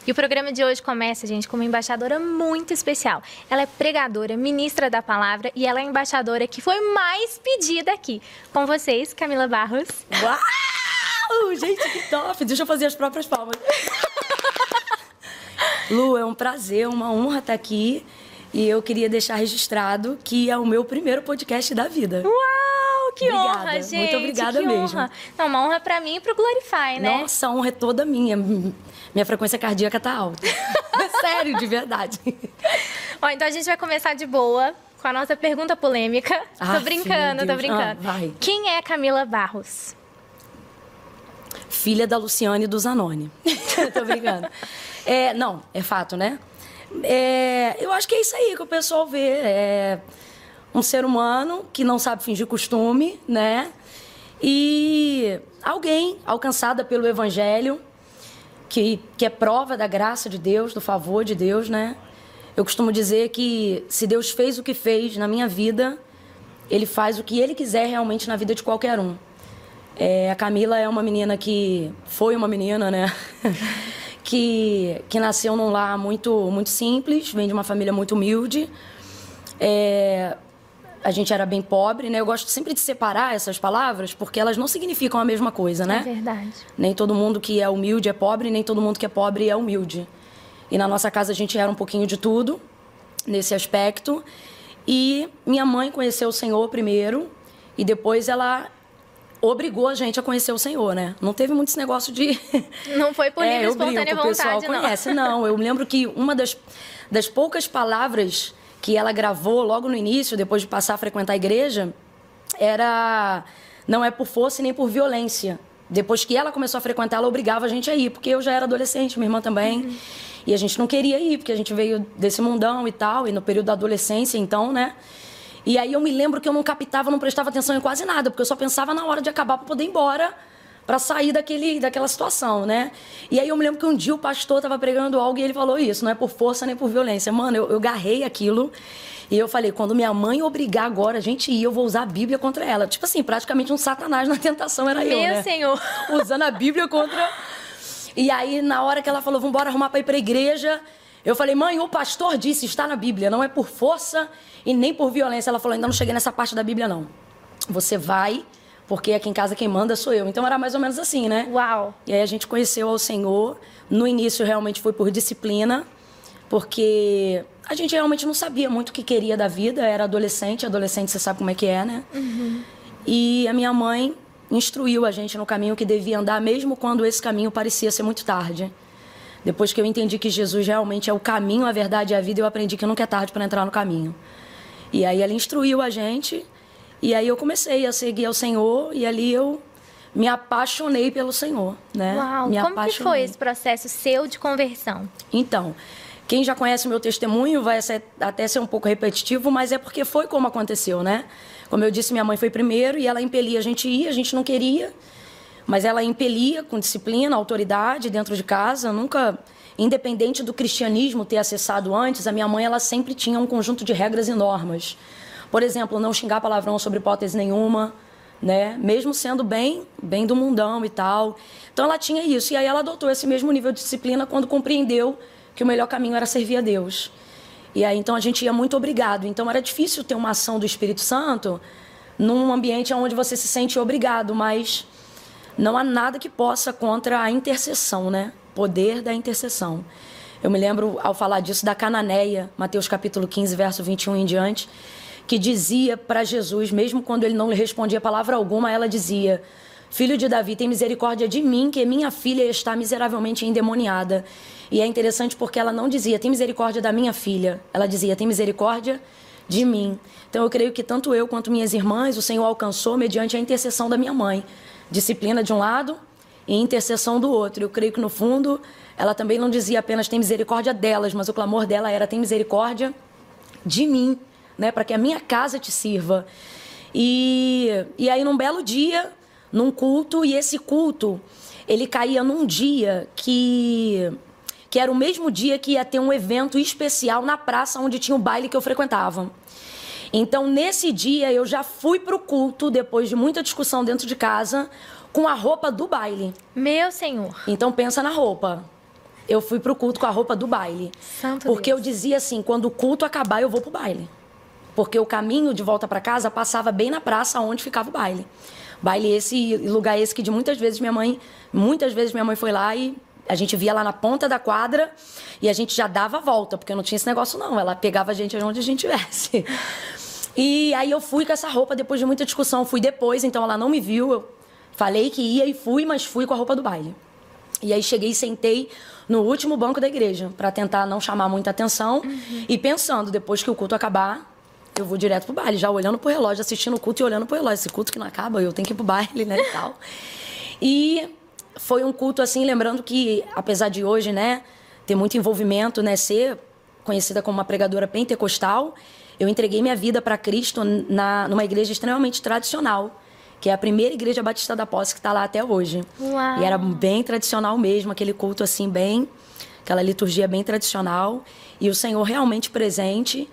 E o programa de hoje começa, gente, com uma embaixadora muito especial. Ela é pregadora, ministra da palavra e ela é a embaixadora que foi mais pedida aqui. Com vocês, Camila Barros. Uau! Gente, que top! Deixa eu fazer as próprias palmas. Lu, é um prazer, uma honra estar aqui. E eu queria deixar registrado que é o meu primeiro podcast da vida. Uau! Que obrigada, honra, gente! Muito obrigada que mesmo. Honra. Não, uma honra pra mim e pro Glorify, né? Nossa, a honra é toda minha. Minha frequência cardíaca tá alta. Sério, de verdade. Ó, então a gente vai começar de boa com a nossa pergunta polêmica. Tô brincando, tô brincando. Vai. Quem é Camila Barros? Filha da Luciane do Zanoni. Tô brincando. Não, é fato, né? Eu acho que é isso aí que o pessoal vê. É um ser humano que não sabe fingir costume, né? E alguém alcançada pelo Evangelho, que é prova da graça de Deus, do favor de Deus, né? Eu costumo dizer que se Deus fez o que fez na minha vida, Ele faz o que Ele quiser realmente na vida de qualquer um. A Camila é uma menina que... Foi uma menina, né? que nasceu num lar muito, muito simples, vem de uma família muito humilde. A gente era bem pobre, né? Eu gosto sempre de separar essas palavras, porque elas não significam a mesma coisa, né? É verdade. Nem todo mundo que é humilde é pobre, nem todo mundo que é pobre é humilde. E na nossa casa a gente era um pouquinho de tudo, nesse aspecto. E minha mãe conheceu o Senhor primeiro, e depois ela obrigou a gente a conhecer o Senhor, né? Não teve muito esse negócio de... Não foi por livre, espontânea vontade, o pessoal conhece, não. Eu me lembro que uma das poucas palavras que ela gravou logo no início, depois de passar a frequentar a igreja, era: não é por força e nem por violência. Depois que ela começou a frequentar, ela obrigava a gente a ir, porque eu já era adolescente, minha irmã também. Uhum. E a gente não queria ir, porque a gente veio desse mundão e tal, e no período da adolescência, então, né? E aí eu me lembro que eu não captava, não prestava atenção em quase nada, porque eu só pensava na hora de acabar para poder ir embora, para sair daquela situação, né? E aí eu me lembro que um dia o pastor estava pregando algo e ele falou isso: não é por força nem por violência. Mano, eu garrei aquilo e eu falei: quando minha mãe obrigar agora a gente ir, eu vou usar a Bíblia contra ela. Tipo assim, praticamente um satanás na tentação era eu, né? Meu Senhor! Usando a Bíblia contra... E aí, na hora que ela falou: vamos embora arrumar para ir para a igreja, eu falei: mãe, o pastor disse, está na Bíblia, não é por força e nem por violência. Ela falou: ainda não cheguei nessa parte da Bíblia, não. Você vai... porque aqui em casa quem manda sou eu. Então era mais ou menos assim, né? Uau! E aí a gente conheceu ao Senhor. No início realmente foi por disciplina, porque a gente realmente não sabia muito o que queria da vida. Era adolescente você sabe como é que é, né? Uhum. E a minha mãe instruiu a gente no caminho que devia andar, mesmo quando esse caminho parecia ser muito tarde. Depois que eu entendi que Jesus realmente é o caminho, a verdade e a vida, eu aprendi que nunca é tarde para entrar no caminho. E aí ela instruiu a gente. E aí eu comecei a seguir ao Senhor e ali eu me apaixonei pelo Senhor, né? Uau! Como que foi esse processo seu de conversão? Então, quem já conhece o meu testemunho vai até ser um pouco repetitivo, mas é porque foi como aconteceu, né? Como eu disse, minha mãe foi primeiro e ela impelia a gente ir, a gente não queria, mas ela impelia com disciplina, autoridade dentro de casa. Nunca, independente do cristianismo ter acessado antes, a minha mãe ela sempre tinha um conjunto de regras e normas. Por exemplo, não xingar palavrão sobre hipótese nenhuma, né? Mesmo sendo bem do mundão e tal. Então ela tinha isso. E aí ela adotou esse mesmo nível de disciplina quando compreendeu que o melhor caminho era servir a Deus. E aí então a gente ia muito obrigado. Então era difícil ter uma ação do Espírito Santo num ambiente onde você se sente obrigado, mas não há nada que possa contra a intercessão, né? Poder da intercessão. Eu me lembro, ao falar disso, da Cananeia, Mateus capítulo 15, verso 21 em diante, que dizia para Jesus, mesmo quando ele não lhe respondia palavra alguma, ela dizia: filho de Davi, tem misericórdia de mim, que minha filha está miseravelmente endemoniada. E é interessante porque ela não dizia: tem misericórdia da minha filha. Ela dizia: tem misericórdia de mim. Então eu creio que tanto eu quanto minhas irmãs, o Senhor alcançou mediante a intercessão da minha mãe. Disciplina de um lado e intercessão do outro. Eu creio que no fundo ela também não dizia apenas: tem misericórdia delas, mas o clamor dela era: tem misericórdia de mim, né, para que a minha casa te sirva. E aí, num belo dia, num culto, e esse culto, ele caía num dia que era o mesmo dia que ia ter um evento especial na praça onde tinha o baile que eu frequentava. Então, nesse dia, eu já fui pro culto, depois de muita discussão dentro de casa, com a roupa do baile. Meu Senhor! Então, pensa na roupa. eu fui pro culto com a roupa do baile. Santo porque Deus. eu dizia assim, quando o culto acabar, eu vou pro baile. Porque o caminho de volta para casa passava bem na praça onde ficava o baile. Baile esse, lugar esse que de muitas vezes minha mãe foi lá e a gente via lá na ponta da quadra e a gente já dava a volta, porque não tinha esse negócio não, ela pegava a gente onde a gente estivesse. E aí eu fui com essa roupa depois de muita discussão, fui depois, então ela não me viu, eu falei que ia e fui, mas fui com a roupa do baile. E aí cheguei e sentei no último banco da igreja, para tentar não chamar muita atenção e pensando, depois que o culto acabar, eu vou direto pro baile, já olhando pro relógio, assistindo o culto e olhando pro relógio. Esse culto que não acaba, eu tenho que ir pro baile, né, e tal. E foi um culto, assim, lembrando que, apesar de hoje, né, ter muito envolvimento, né, ser conhecida como uma pregadora pentecostal, eu entreguei minha vida para Cristo numa igreja extremamente tradicional, que é a primeira igreja batista da Posse, que está lá até hoje. Uau. E era bem tradicional mesmo, aquele culto, assim, bem... aquela liturgia bem tradicional. E o Senhor realmente presente.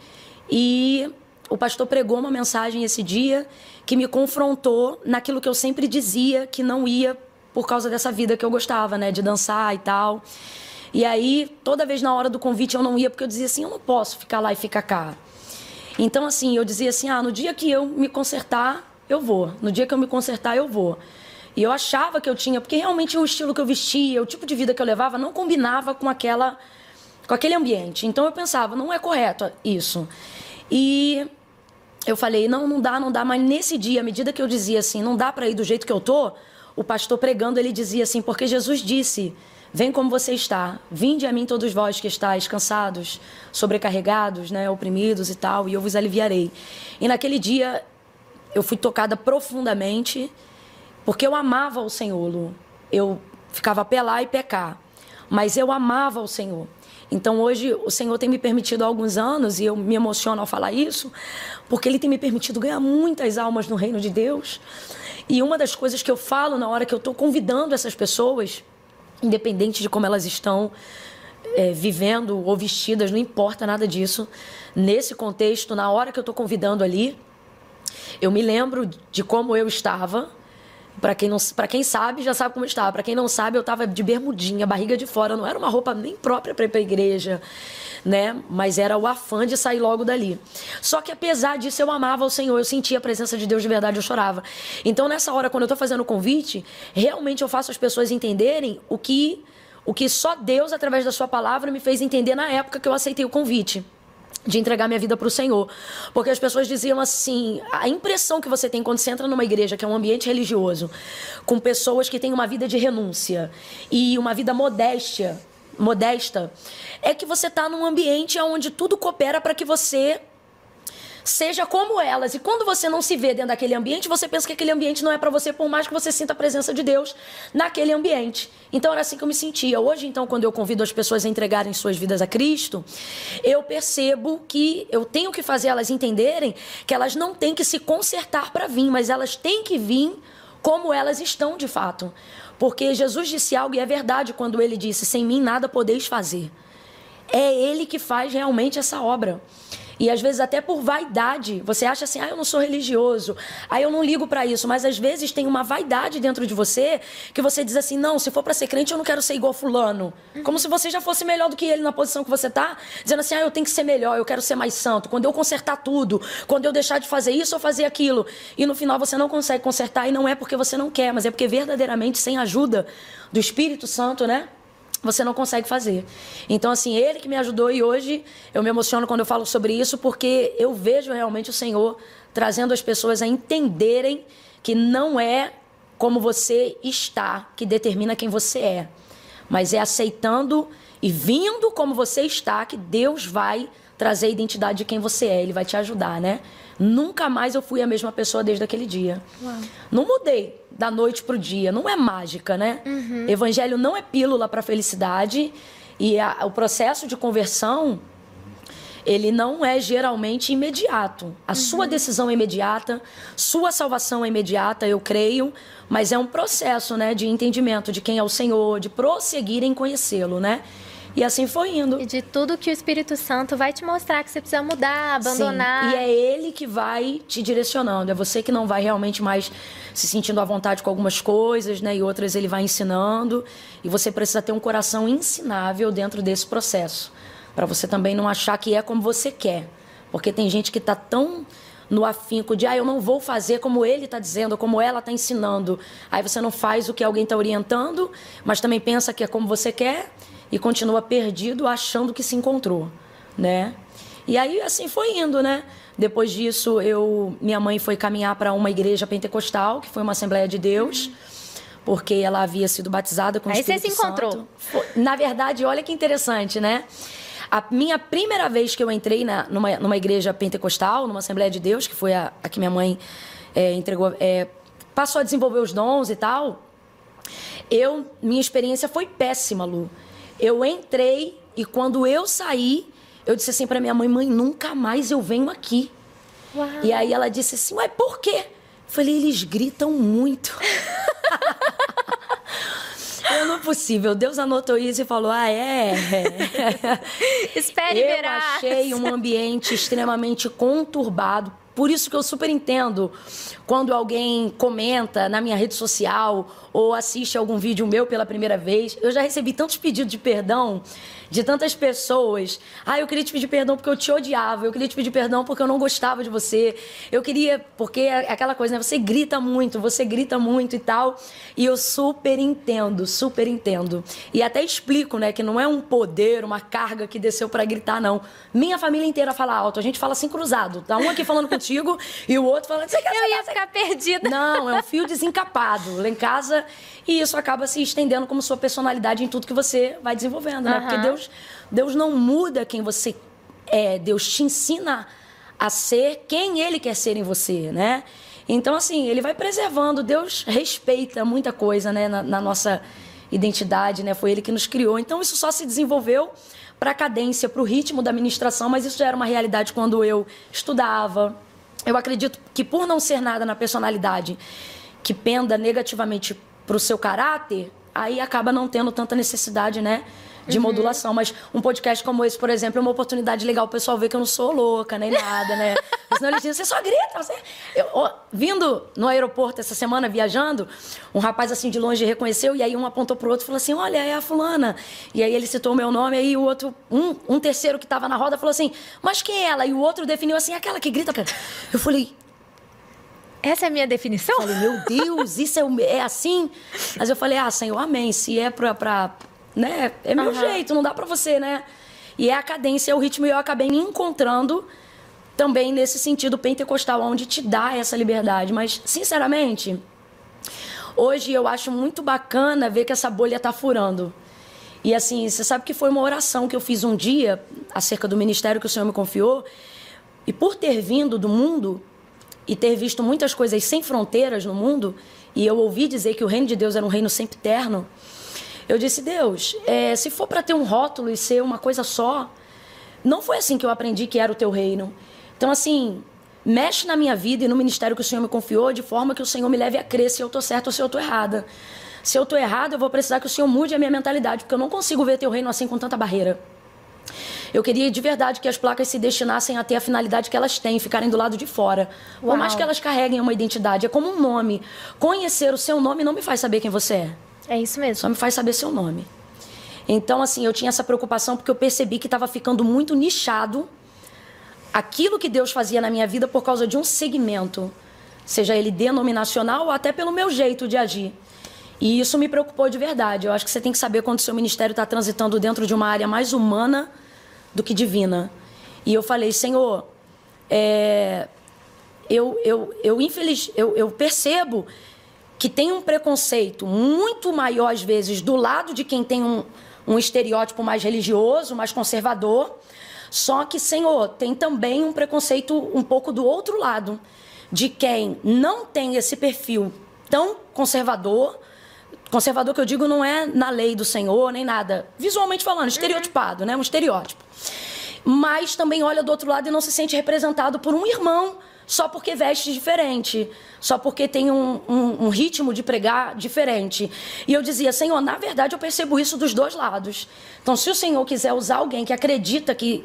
E... o pastor pregou uma mensagem esse dia que me confrontou naquilo que eu sempre dizia que não ia por causa dessa vida que eu gostava, né? De dançar e tal. E aí, toda vez na hora do convite eu não ia, porque eu dizia assim, eu não posso ficar lá e ficar cá. Então, assim, eu dizia assim, no dia que eu me consertar, eu vou. No dia que eu me consertar, eu vou. E eu achava que eu tinha, porque realmente o estilo que eu vestia, o tipo de vida que eu levava, não combinava com aquele ambiente. Então eu pensava, não é correto isso. E eu falei, não dá, mas nesse dia, à medida que eu dizia assim, não dá para ir do jeito que eu tô, o pastor pregando, ele dizia assim, porque Jesus disse, vem como você está, vinde a mim todos vós que estáis cansados, sobrecarregados, né, oprimidos e tal, e eu vos aliviarei. E naquele dia, eu fui tocada profundamente, porque eu amava o Senhor, Lu. Eu ficava a pelar e pecar, mas eu amava o Senhor. Então, hoje, o Senhor tem me permitido há alguns anos, e eu me emociono ao falar isso, porque Ele tem me permitido ganhar muitas almas no reino de Deus. E uma das coisas que eu falo na hora que eu estou convidando essas pessoas, independente de como elas estão vivendo ou vestidas, não importa nada disso, nesse contexto, na hora que eu estou convidando ali, eu me lembro de como eu estava. Para quem sabe, já sabe como eu estava. Para quem não sabe, eu estava de bermudinha, barriga de fora. Não era uma roupa nem própria para ir para a igreja, né? Mas era o afã de sair logo dali. Só que apesar disso, eu amava o Senhor. Eu sentia a presença de Deus de verdade, eu chorava. Então, nessa hora, quando eu estou fazendo o convite, realmente eu faço as pessoas entenderem o que só Deus, através da sua palavra, me fez entender na época que eu aceitei o convite de entregar minha vida para o Senhor. Porque as pessoas diziam assim, a impressão que você tem quando você entra numa igreja, que é um ambiente religioso, com pessoas que têm uma vida de renúncia e uma vida modesta, é que você está num ambiente onde tudo coopera para que você seja como elas. E quando você não se vê dentro daquele ambiente, você pensa que aquele ambiente não é para você, por mais que você sinta a presença de Deus naquele ambiente. Então era assim que eu me sentia. Hoje, então, quando eu convido as pessoas a entregarem suas vidas a Cristo, eu percebo que eu tenho que fazer elas entenderem que elas não têm que se consertar para vir, mas elas têm que vir como elas estão de fato. Porque Jesus disse algo, e é verdade quando Ele disse, sem mim nada podeis fazer. É Ele que faz realmente essa obra. E às vezes até por vaidade, você acha assim, eu não sou religioso, eu não ligo para isso, mas às vezes tem uma vaidade dentro de você que você diz assim, não, se for para ser crente eu não quero ser igual fulano. Como se você já fosse melhor do que ele na posição que você tá, dizendo assim, eu tenho que ser melhor, eu quero ser mais santo, quando eu consertar tudo, quando eu deixar de fazer isso ou fazer aquilo. E no final você não consegue consertar, e não é porque você não quer, mas é porque verdadeiramente sem a ajuda do Espírito Santo, né? Você não consegue fazer. Então, assim, Ele que me ajudou, e hoje eu me emociono quando eu falo sobre isso, porque eu vejo realmente o Senhor trazendo as pessoas a entenderem que não é como você está que determina quem você é, mas é aceitando e vindo como você está que Deus vai trazer a identidade de quem você é. Ele vai te ajudar, né? Nunca mais eu fui a mesma pessoa desde aquele dia. Uau. Não mudei da noite pro dia. Não é mágica, né? Evangelho não é pílula para felicidade. E o processo de conversão, ele não é geralmente imediato. A sua decisão é imediata, sua salvação é imediata, eu creio. Mas é um processo, né, de entendimento de quem é o Senhor, de prosseguir em conhecê-lo, né? E assim foi indo. E de tudo que o Espírito Santo vai te mostrar que você precisa mudar, abandonar. Sim. E é ele que vai te direcionando. É você que não vai realmente mais se sentindo à vontade com algumas coisas, né? E outras ele vai ensinando. E você precisa ter um coração ensinável dentro desse processo. Para você também não achar que é como você quer. Porque tem gente que está tão no afinco de, eu não vou fazer como ele está dizendo, como ela está ensinando. Aí você não faz o que alguém está orientando, mas também pensa que é como você quer e continua perdido achando que se encontrou, né? E aí assim foi indo, né? Depois disso, minha mãe foi caminhar para uma igreja pentecostal, que foi uma Assembleia de Deus, porque ela havia sido batizada com o Espírito Santo. Aí você se encontrou. Na verdade, olha que interessante, né? A minha primeira vez que eu entrei numa igreja pentecostal, numa Assembleia de Deus, que foi a que minha mãe passou a desenvolver os dons e tal, minha experiência foi péssima, Lu. Eu entrei e quando eu saí, eu disse assim para minha mãe, nunca mais eu venho aqui. Uau. E aí ela disse assim, mas por quê? Eu falei, eles gritam muito. Não é possível. Deus anotou isso e falou, Espere e verá. Eu achei um ambiente extremamente conturbado. Por isso que eu super entendo quando alguém comenta na minha rede social ou assiste algum vídeo meu pela primeira vez. Eu já recebi tantos pedidos de perdão de tantas pessoas. Eu queria te pedir perdão porque eu te odiava. Eu queria te pedir perdão porque eu não gostava de você. Eu queria... Porque é aquela coisa, né? Você grita muito e tal. E eu super entendo. E até explico, né? Que não é um poder, uma carga que desceu pra gritar, não. Minha família inteira fala alto. A gente fala assim cruzado. Tá um aqui falando contigo e o outro falando... Eu ia ficar perdida. Não, é um fio desencapado. Lá em casa... E isso acaba se estendendo como sua personalidade em tudo que você vai desenvolvendo, né? Porque Deus não muda quem você é. Deus te ensina a ser quem Ele quer ser em você, né? Então, assim, Ele vai preservando. Deus respeita muita coisa, né? Na nossa identidade, né? Foi Ele que nos criou. Então, isso só se desenvolveu para a cadência, para o ritmo da ministração. Mas isso já era uma realidade quando eu estudava. Eu acredito que por não ser nada na personalidade que penda negativamente para o seu caráter, aí acaba não tendo tanta necessidade, né, de modulação. Mas um podcast como esse, por exemplo, é uma oportunidade legal o pessoal ver que eu não sou louca, nem nada, né? Senão eles dizem, você só grita. Vindo no aeroporto essa semana, viajando, um rapaz assim de longe reconheceu, e aí um apontou pro outro e falou assim, olha, é a fulana. E aí ele citou o meu nome, aí o outro, um terceiro que estava na roda falou assim, mas quem é ela? E o outro definiu assim, aquela que grita. Eu falei... Essa é a minha definição? Eu falei, meu Deus, isso é assim? Mas eu falei, Senhor, amém. Se é né? É meu jeito, não dá pra você, né? E é a cadência, é o ritmo. E eu acabei me encontrando também nesse sentido pentecostal, onde te dá essa liberdade. Mas, sinceramente, hoje eu acho muito bacana ver que essa bolha tá furando. E assim, você sabe que foi uma oração que eu fiz um dia acerca do ministério que o Senhor me confiou. E por ter vindo do mundo... e ter visto muitas coisas sem fronteiras no mundo, e eu ouvi dizer que o reino de Deus era um reino sempre eterno, eu disse, Deus, se for para ter um rótulo e ser uma coisa só, não foi assim que eu aprendi que era o teu reino. Então, assim, mexe na minha vida e no ministério que o Senhor me confiou, de forma que o Senhor me leve a crer se eu estou certa ou se eu estou errada. Se eu estou errada, eu vou precisar que o Senhor mude a minha mentalidade, porque eu não consigo ver teu reino assim com tanta barreira. Eu queria de verdade que as placas se destinassem a ter a finalidade que elas têm, ficarem do lado de fora. Uau. Por mais que elas carreguem uma identidade, é como um nome. Conhecer o seu nome não me faz saber quem você é. É isso mesmo. Só me faz saber seu nome. Então, assim, eu tinha essa preocupação porque eu percebi que estava ficando muito nichado aquilo que Deus fazia na minha vida por causa de um segmento, seja ele denominacional ou até pelo meu jeito de agir. E isso me preocupou de verdade. Eu acho que você tem que saber quando o seu ministério está transitando dentro de uma área mais humana do que divina. E eu falei, Senhor, eu percebo que tem um preconceito muito maior, às vezes, do lado de quem tem um estereótipo mais religioso, mais conservador. Só que, Senhor, tem também um preconceito um pouco do outro lado, de quem não tem esse perfil tão conservador. Conservador que eu digo não é na lei do Senhor, nem nada. Visualmente falando, estereotipado, né? Um estereótipo. Mas também olha do outro lado e não se sente representado por um irmão só porque veste diferente, só porque tem um ritmo de pregar diferente. E eu dizia, Senhor, na verdade eu percebo isso dos dois lados. Então, se o Senhor quiser usar alguém que acredita que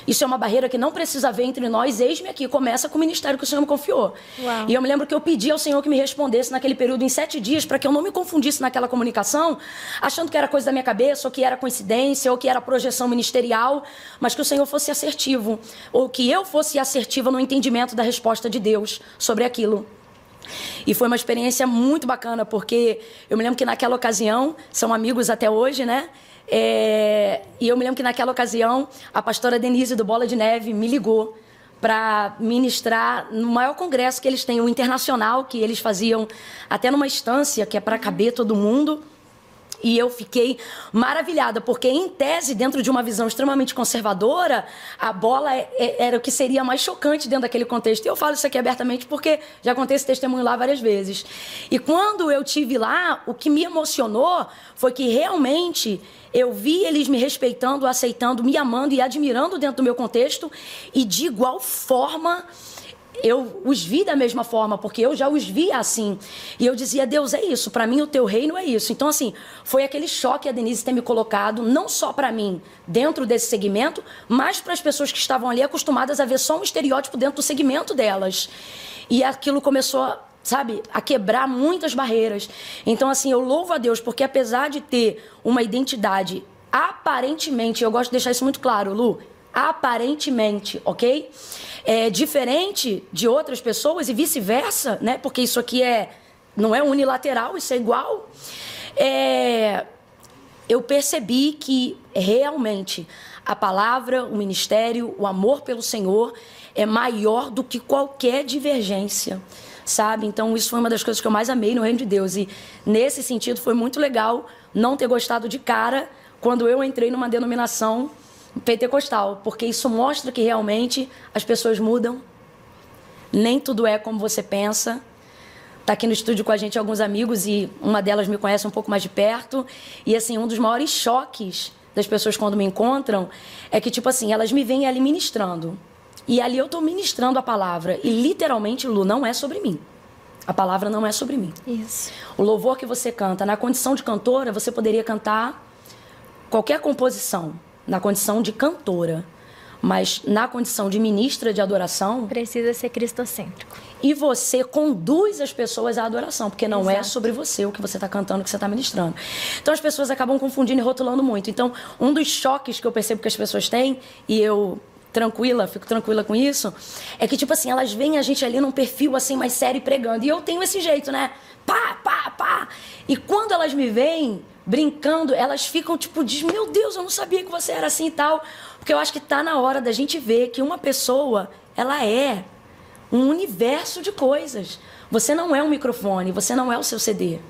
isso é uma barreira que não precisa haver entre nós, eis-me aqui, começa com o ministério que o Senhor me confiou. Uau. E eu me lembro que eu pedi ao Senhor que me respondesse naquele período em 7 dias, para que eu não me confundisse naquela comunicação, achando que era coisa da minha cabeça, ou que era coincidência, ou que era projeção ministerial, mas que o Senhor fosse assertivo, ou que eu fosse assertiva no entendimento da resposta de Deus sobre aquilo. E foi uma experiência muito bacana, porque eu me lembro que naquela ocasião, são amigos até hoje, né? E eu me lembro que naquela ocasião a pastora Denise do Bola de Neve me ligou para ministrar no maior congresso que eles têm, o internacional, que eles faziam até numa instância que é para caber todo mundo. E eu fiquei maravilhada, porque, em tese, dentro de uma visão extremamente conservadora, a bola era o que seria mais chocante dentro daquele contexto. E eu falo isso aqui abertamente porque já contei esse testemunho lá várias vezes. E quando eu estive lá, o que me emocionou foi que realmente eu vi eles me respeitando, aceitando, me amando e admirando dentro do meu contexto. E, de igual forma, eu os vi da mesma forma, porque eu já os via assim. E eu dizia, Deus, é isso, para mim o teu reino é isso. Então, assim, foi aquele choque a Denise ter me colocado, não só para mim, dentro desse segmento, mas para as pessoas que estavam ali acostumadas a ver só um estereótipo dentro do segmento delas. E aquilo começou, sabe, a quebrar muitas barreiras. Então, assim, eu louvo a Deus, porque apesar de ter uma identidade aparentemente, eu gosto de deixar isso muito claro, Lu, aparentemente, ok? Diferente de outras pessoas e vice-versa, né? Porque isso aqui não é unilateral, isso é igual. Eu percebi que realmente a palavra, o ministério, o amor pelo Senhor é maior do que qualquer divergência, sabe? Então, isso foi uma das coisas que eu mais amei no Reino de Deus. E, nesse sentido, foi muito legal não ter gostado de cara quando eu entrei numa denominação pentecostal, porque isso mostra que realmente as pessoas mudam, nem tudo é como você pensa. Tá aqui no estúdio com a gente alguns amigos e uma delas me conhece um pouco mais de perto, e assim, um dos maiores choques das pessoas quando me encontram é que, tipo assim, elas me veem ali ministrando, e ali eu tô ministrando a palavra, e literalmente, Lu, não é sobre mim. A palavra não é sobre mim. Isso. O louvor que você canta, na condição de cantora, você poderia cantar qualquer composição, na condição de cantora, mas na condição de ministra de adoração... Precisa ser cristocêntrico. E você conduz as pessoas à adoração, porque não Exato. é sobre você o que você está cantando, o que você está ministrando. Então, as pessoas acabam confundindo e rotulando muito. Então, um dos choques que eu percebo que as pessoas têm, e eu fico tranquila com isso, é que, tipo assim, elas veem a gente ali num perfil assim mais sério e pregando. E eu tenho esse jeito, né? Pá, pá, pá. E quando elas me veem brincando, elas ficam tipo, meu Deus, eu não sabia que você era assim e tal. Porque eu acho que tá na hora da gente ver que uma pessoa, ela é um universo de coisas. Você não é um microfone, você não é o seu CD.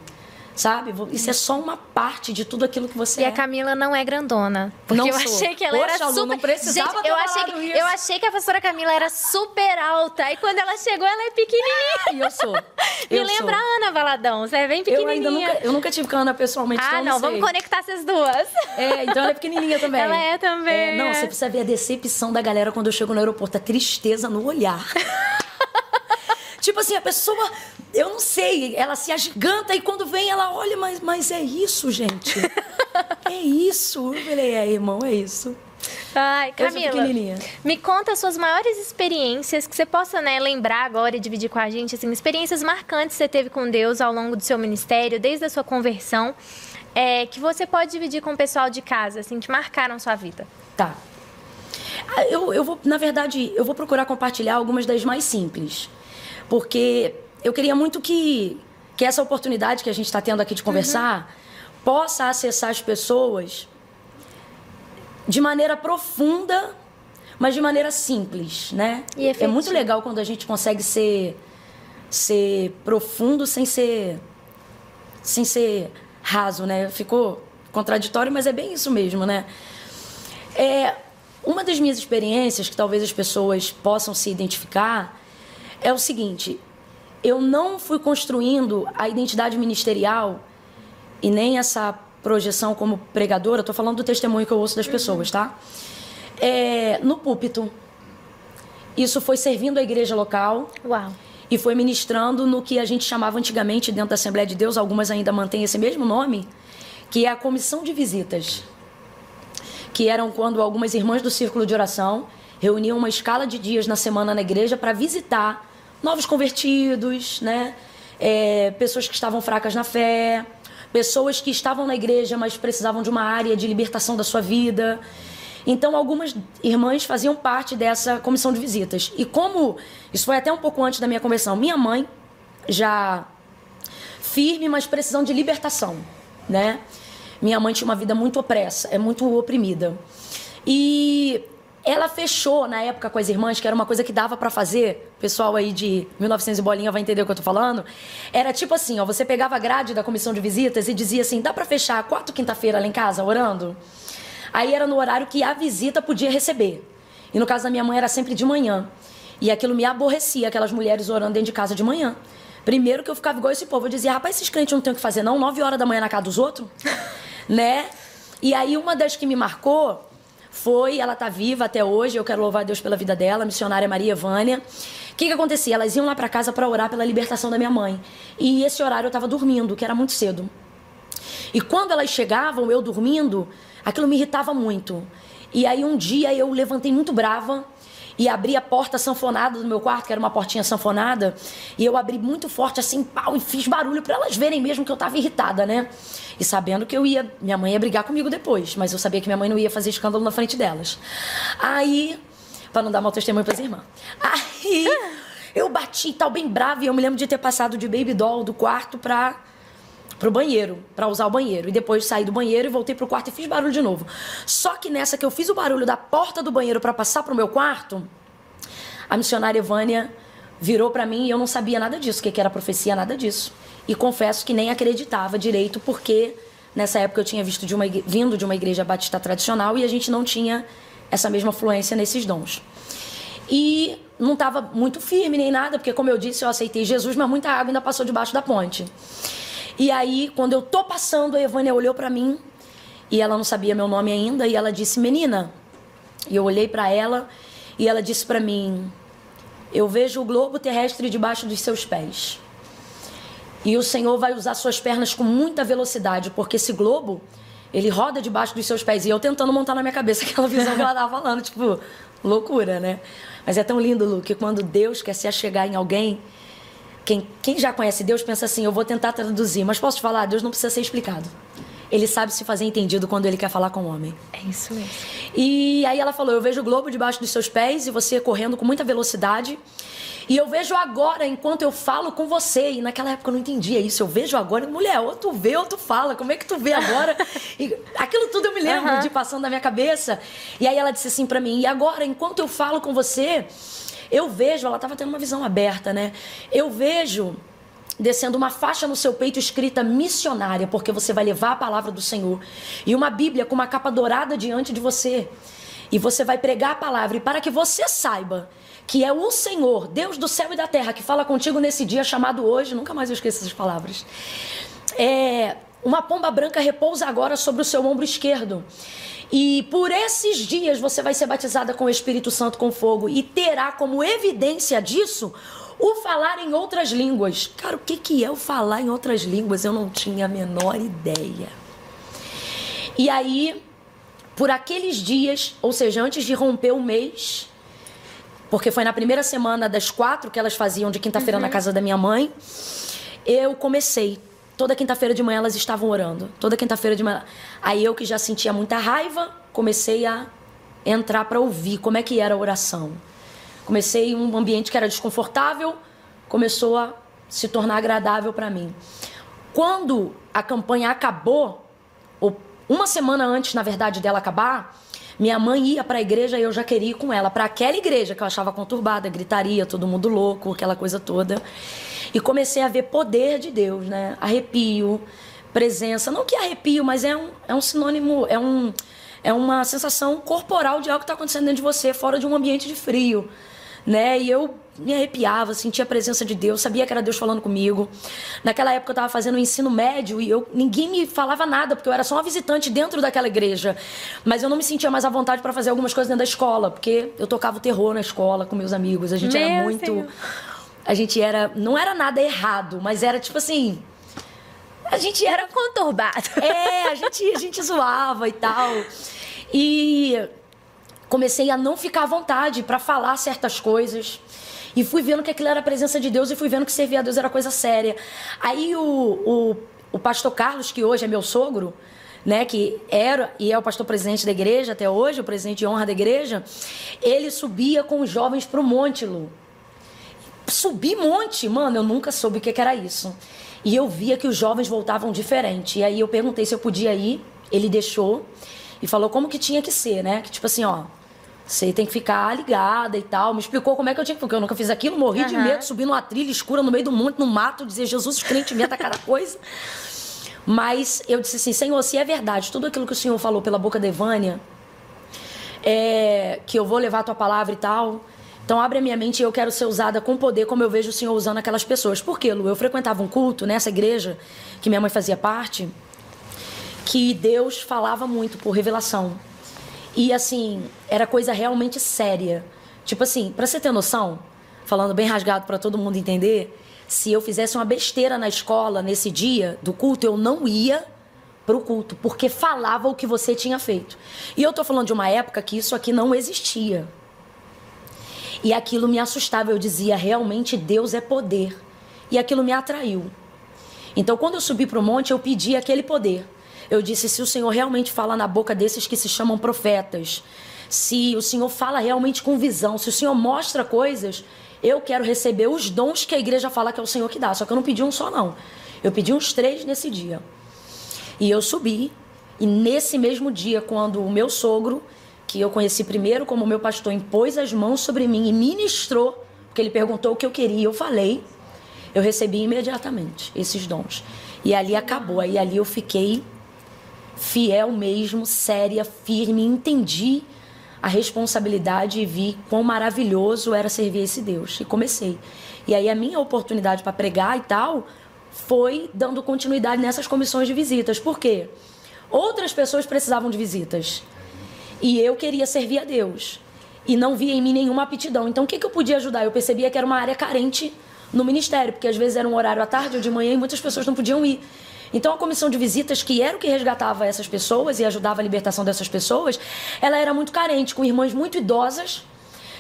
Sabe? Isso é só uma parte de tudo aquilo que você E é. a Camila não é grandona. Porque não eu sou. achei que ela Poxa, era Lu, super... não precisava Gente, ter falado isso. eu achei que a pastora Camila era super alta. E quando ela chegou, ela é pequenininha. E eu sou. Me lembra a Ana Valadão. Você é bem pequenininha. Eu nunca tive com a Ana pessoalmente, então não, sei. vamos conectar essas duas. Então ela é pequenininha também. Ela é também. Não, você precisa ver a decepção da galera quando eu chego no aeroporto. A tristeza no olhar. Tipo assim, a pessoa, eu não sei, ela se agiganta e quando vem ela olha, mas é isso, gente. É isso. Eu falei, irmão, é isso. Ai, Camila, pequenininha. Me conta as suas maiores experiências que você possa, né, lembrar agora e dividir com a gente, assim, experiências marcantes que você teve com Deus ao longo do seu ministério, desde a sua conversão, que você pode dividir com o pessoal de casa, assim, que marcaram sua vida. Tá. Eu vou, na verdade, eu vou procurar compartilhar algumas das mais simples. Porque eu queria muito que essa oportunidade que a gente está tendo aqui de conversar possa acessar as pessoas de maneira profunda, mas de maneira simples, né? E efetivo. É muito legal quando a gente consegue ser profundo sem ser raso, né? Ficou contraditório, mas é bem isso mesmo, né? Uma das minhas experiências, que talvez as pessoas possam se identificar, é o seguinte: eu não fui construindo a identidade ministerial e nem essa projeção como pregadora, estou falando do testemunho que eu ouço das pessoas, tá? No púlpito. isso foi servindo a igreja local. Uau. E foi ministrando no que a gente chamava antigamente dentro da Assembleia de Deus, algumas ainda mantêm esse mesmo nome, que é a comissão de visitas. Que eram quando algumas irmãs do círculo de oração reuniam uma escala de dias na semana na igreja para visitar novos convertidos, né? Pessoas que estavam fracas na fé, pessoas que estavam na igreja, mas precisavam de uma área de libertação da sua vida. Então, algumas irmãs faziam parte dessa comissão de visitas. E como isso foi até um pouco antes da minha conversão, minha mãe, já firme, mas precisando de libertação, né? Minha mãe tinha uma vida muito opressa, muito oprimida. E ela fechou, na época, com as irmãs, que era uma coisa que dava pra fazer, o pessoal aí de 1900 e bolinha vai entender o que eu tô falando, era tipo assim, ó, você pegava a grade da comissão de visitas e dizia assim, dá pra fechar 4 quinta-feira lá em casa, orando? Aí era no horário que a visita podia receber. E no caso da minha mãe era sempre de manhã. E aquilo me aborrecia, aquelas mulheres orando dentro de casa de manhã. Primeiro que eu ficava igual esse povo, eu dizia, rapaz, esses crentes não tem o que fazer não, 9 horas da manhã na casa dos outros, né? E aí uma das que me marcou foi, ela tá viva até hoje, eu quero louvar a Deus pela vida dela, a missionária Maria Vânia. O que acontecia? Elas iam lá pra casa pra orar pela libertação da minha mãe. E esse horário eu tava dormindo, que era muito cedo. E quando elas chegavam, eu dormindo, aquilo me irritava muito. E aí um dia eu levantei muito brava e abri a porta sanfonada do meu quarto, que era uma portinha sanfonada, e eu abri muito forte assim, pau, e fiz barulho para elas verem mesmo que eu tava irritada, né? E sabendo que minha mãe ia brigar comigo depois, mas eu sabia que minha mãe não ia fazer escândalo na frente delas. Aí, para não dar mau testemunho pras irmãs. Aí eu bati e tal, bem brava, e eu me lembro de ter passado de baby doll do quarto pro banheiro, para usar o banheiro. E depois saí do banheiro e voltei pro quarto e fiz barulho de novo. Só que nessa que eu fiz o barulho da porta do banheiro para passar pro meu quarto, a missionária Vânia virou para mim e eu não sabia nada disso, o que era profecia, nada disso. E confesso que nem acreditava direito, porque nessa época eu tinha vindo de uma igreja batista tradicional e a gente não tinha essa mesma fluência nesses dons. E não estava muito firme nem nada, porque como eu disse, eu aceitei Jesus, mas muita água ainda passou debaixo da ponte. E aí, quando eu tô passando, a Evânia olhou pra mim, e ela não sabia meu nome ainda, e ela disse, menina. E eu olhei pra ela, e ela disse pra mim, eu vejo o globo terrestre debaixo dos seus pés. E o Senhor vai usar suas pernas com muita velocidade, porque esse globo, ele roda debaixo dos seus pés. E eu tentando montar na minha cabeça aquela visão que ela tava falando, tipo, loucura, né? Mas é tão lindo, Lu, que quando Deus quer se achegar em alguém, quem já conhece Deus pensa assim, eu vou tentar traduzir, mas posso te falar, Deus não precisa ser explicado. Ele sabe se fazer entendido quando ele quer falar com o homem. É isso mesmo. E aí ela falou, eu vejo o globo debaixo dos seus pés e você correndo com muita velocidade. E eu vejo agora, enquanto eu falo com você. E naquela época eu não entendia isso. Eu vejo agora, mulher, ou tu vê ou tu fala. Como é que tu vê agora? E aquilo tudo eu me lembro de passando na minha cabeça. E aí ela disse assim pra mim, e agora, enquanto eu falo com você, eu vejo, ela estava tendo uma visão aberta, né? Eu vejo descendo uma faixa no seu peito escrita missionária, porque você vai levar a palavra do Senhor. E uma Bíblia com uma capa dourada diante de você. E você vai pregar a palavra. E para que você saiba que é o Senhor, Deus do céu e da terra, que fala contigo nesse dia chamado hoje, nunca mais eu esqueço essas palavras. Uma pomba branca repousa agora sobre o seu ombro esquerdo. E por esses dias você vai ser batizada com o Espírito Santo com fogo e terá como evidência disso o falar em outras línguas. Cara, o que é o falar em outras línguas? Eu não tinha a menor ideia. E aí, por aqueles dias, ou seja, antes de romper o mês, porque foi na primeira semana das 4 que elas faziam de quinta-feira na casa da minha mãe, eu comecei. Toda quinta-feira de manhã elas estavam orando. Toda quinta-feira de manhã. Aí eu que já sentia muita raiva, comecei a entrar para ouvir como é que era a oração. Comecei em um ambiente que era desconfortável, começou a se tornar agradável para mim. Quando a campanha acabou, ou uma semana antes, na verdade, dela acabar, minha mãe ia para a igreja e eu já queria ir com ela. Para aquela igreja que eu achava conturbada, gritaria, todo mundo louco, aquela coisa toda. E comecei a ver poder de Deus, né? Arrepio, presença. Não que arrepio, mas é um sinônimo, é uma sensação corporal de algo que está acontecendo dentro de você, fora de um ambiente de frio, né? E eu me arrepiava, sentia a presença de Deus, sabia que era Deus falando comigo. Naquela época eu estava fazendo o ensino médio e ninguém me falava nada, porque eu era só uma visitante dentro daquela igreja. Mas eu não me sentia mais à vontade para fazer algumas coisas dentro da escola, porque eu tocava o terror na escola com meus amigos. A gente era muito... Senhor. A gente era... Não era nada errado, mas era tipo assim... A gente era conturbado. A gente zoava e tal. E comecei a não ficar à vontade para falar certas coisas. E fui vendo que aquilo era a presença de Deus e fui vendo que servir a Deus era coisa séria. Aí o pastor Carlos, que hoje é meu sogro, né, que era e é o pastor presidente da igreja até hoje, o presidente de honra da igreja, ele subia com os jovens pro monte, Lu. Subir monte, mano, eu nunca soube o que era isso. E eu via que os jovens voltavam diferente. E aí eu perguntei se eu podia ir, ele deixou e falou como que tinha que ser, né? Que tipo assim, ó, você tem que ficar ligada e tal. Me explicou como é que eu tinha que... Porque eu nunca fiz aquilo, morri de medo, subi numa trilha escura no meio do monte, no mato, dizer Jesus, os crentes me atacaram a coisa. Mas eu disse assim, Senhor, se é verdade, tudo aquilo que o Senhor falou pela boca da Evânia, que eu vou levar a tua palavra e tal... Então abre a minha mente e eu quero ser usada com poder como eu vejo o Senhor usando aquelas pessoas. Por quê, Lu? Eu frequentava um culto nessa igreja, que minha mãe fazia parte, que Deus falava muito por revelação. E assim, era coisa realmente séria. Tipo assim, pra você ter noção, falando bem rasgado pra todo mundo entender, se eu fizesse uma besteira na escola nesse dia do culto, eu não ia pro culto, porque falava o que você tinha feito. E eu tô falando de uma época que isso aqui não existia. E aquilo me assustava, eu dizia, realmente Deus é poder. E aquilo me atraiu. Então, quando eu subi para o monte, eu pedi aquele poder. Eu disse, se o Senhor realmente fala na boca desses que se chamam profetas, se o Senhor fala realmente com visão, se o Senhor mostra coisas, eu quero receber os dons que a igreja fala que é o Senhor que dá. Só que eu não pedi um só, não. Eu pedi uns 3 nesse dia. E eu subi, e nesse mesmo dia, quando o meu sogro, que eu conheci primeiro como meu pastor, impôs as mãos sobre mim e ministrou, porque ele perguntou o que eu queria, eu falei, eu recebi imediatamente esses dons. E ali acabou, aí ali eu fiquei fiel mesmo, séria, firme, entendi a responsabilidade e vi quão maravilhoso era servir esse Deus. E comecei. E aí a minha oportunidade para pregar e tal foi dando continuidade nessas comissões de visitas. Por quê? Outras pessoas precisavam de visitas. E eu queria servir a Deus. E não via em mim nenhuma aptidão. Então, o que eu podia ajudar? Eu percebia que era uma área carente no ministério, porque às vezes era um horário à tarde ou de manhã e muitas pessoas não podiam ir. Então, a comissão de visitas, que era o que resgatava essas pessoas e ajudava a libertação dessas pessoas, ela era muito carente, com irmãs muito idosas,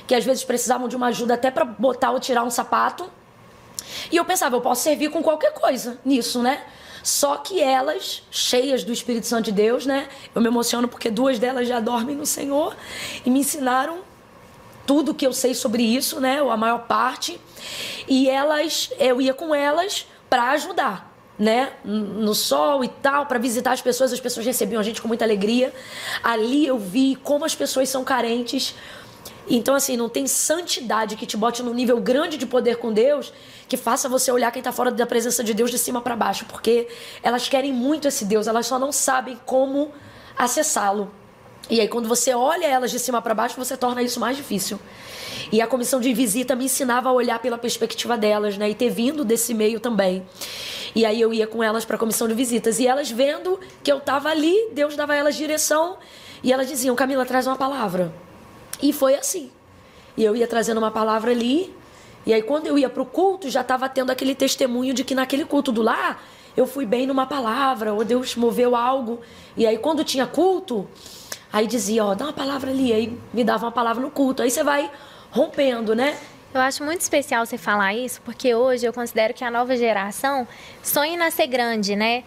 que às vezes precisavam de uma ajuda até para botar ou tirar um sapato. E eu pensava, eu posso servir com qualquer coisa nisso, né? Só que elas, cheias do Espírito Santo de Deus, né? Eu me emociono porque 2 delas já dormem no Senhor e me ensinaram tudo que eu sei sobre isso, né? Ou a maior parte. E eu ia com elas para ajudar, né? No sol e tal, para visitar as pessoas recebiam a gente com muita alegria. Ali eu vi como as pessoas são carentes. Então, assim, não tem santidade que te bote num nível grande de poder com Deus que faça você olhar quem está fora da presença de Deus de cima para baixo, porque elas querem muito esse Deus, elas só não sabem como acessá-lo. E aí, quando você olha elas de cima para baixo, você torna isso mais difícil. E a comissão de visita me ensinava a olhar pela perspectiva delas, né? E ter vindo desse meio também. E aí eu ia com elas para a comissão de visitas. E elas vendo que eu estava ali, Deus dava a elas direção. E elas diziam, Camila, traz uma palavra. E foi assim. E eu ia trazendo uma palavra ali. E aí, quando eu ia para o culto, já estava tendo aquele testemunho de que naquele culto do lar, eu fui bem numa palavra, ou Deus moveu algo. E aí, quando tinha culto, aí dizia, ó, dá uma palavra ali. Aí me dava uma palavra no culto. Aí você vai rompendo, né? Eu acho muito especial você falar isso, porque hoje eu considero que a nova geração sonha em nascer grande, né?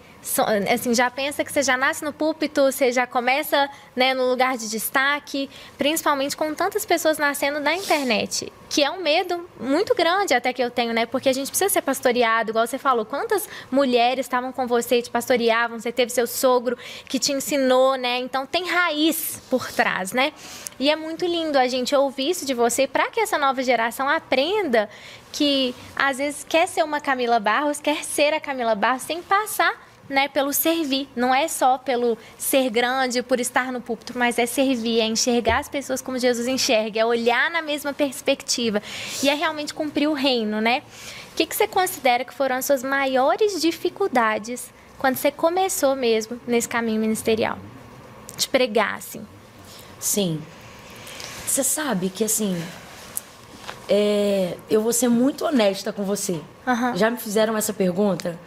Assim, já pensa que você já nasce no púlpito, você já começa, né, no lugar de destaque, principalmente com tantas pessoas nascendo na internet, que é um medo muito grande até que eu tenho, né? Porque a gente precisa ser pastoreado, igual você falou, quantas mulheres estavam com você e te pastoreavam, você teve seu sogro que te ensinou, né? Então tem raiz por trás, né? E é muito lindo a gente ouvir isso de você para que essa nova geração aprenda que às vezes quer ser uma Camila Barros, quer ser a Camila Barros sem passar né, pelo servir. Não é só pelo ser grande, por estar no púlpito, mas é servir, é enxergar as pessoas como Jesus enxerga, é olhar na mesma perspectiva e é realmente cumprir o reino, né? O que você considera que foram as suas maiores dificuldades quando você começou mesmo nesse caminho ministerial? De pregar, assim. Sim. Você sabe que, assim, eu vou ser muito honesta com você. Já me fizeram essa pergunta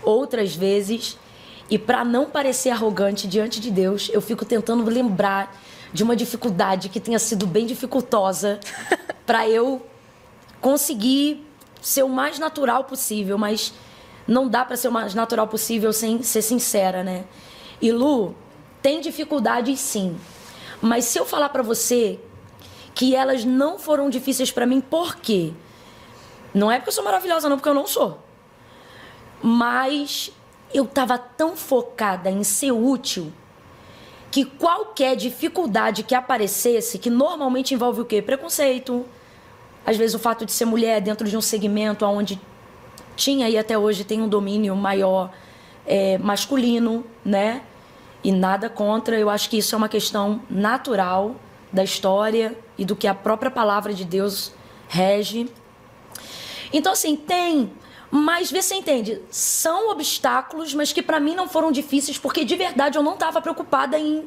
outras vezes e, para não parecer arrogante diante de Deus, eu fico tentando lembrar de uma dificuldade que tenha sido bem dificultosa para eu conseguir ser o mais natural possível, mas não dá para ser o mais natural possível sem ser sincera, né? E Lu, tem dificuldades sim, mas se eu falar para você que elas não foram difíceis para mim, por quê? Não é porque eu sou maravilhosa, não, porque eu não sou. Mas eu estava tão focada em ser útil que qualquer dificuldade que aparecesse, que normalmente envolve o quê? Preconceito. Às vezes o fato de ser mulher dentro de um segmento onde tinha e até hoje tem um domínio maior masculino, né? E nada contra, eu acho que isso é uma questão natural da história e do que a própria palavra de Deus rege. Então, assim, tem, mas vê se você entende, são obstáculos, mas que para mim não foram difíceis, porque de verdade eu não estava preocupada em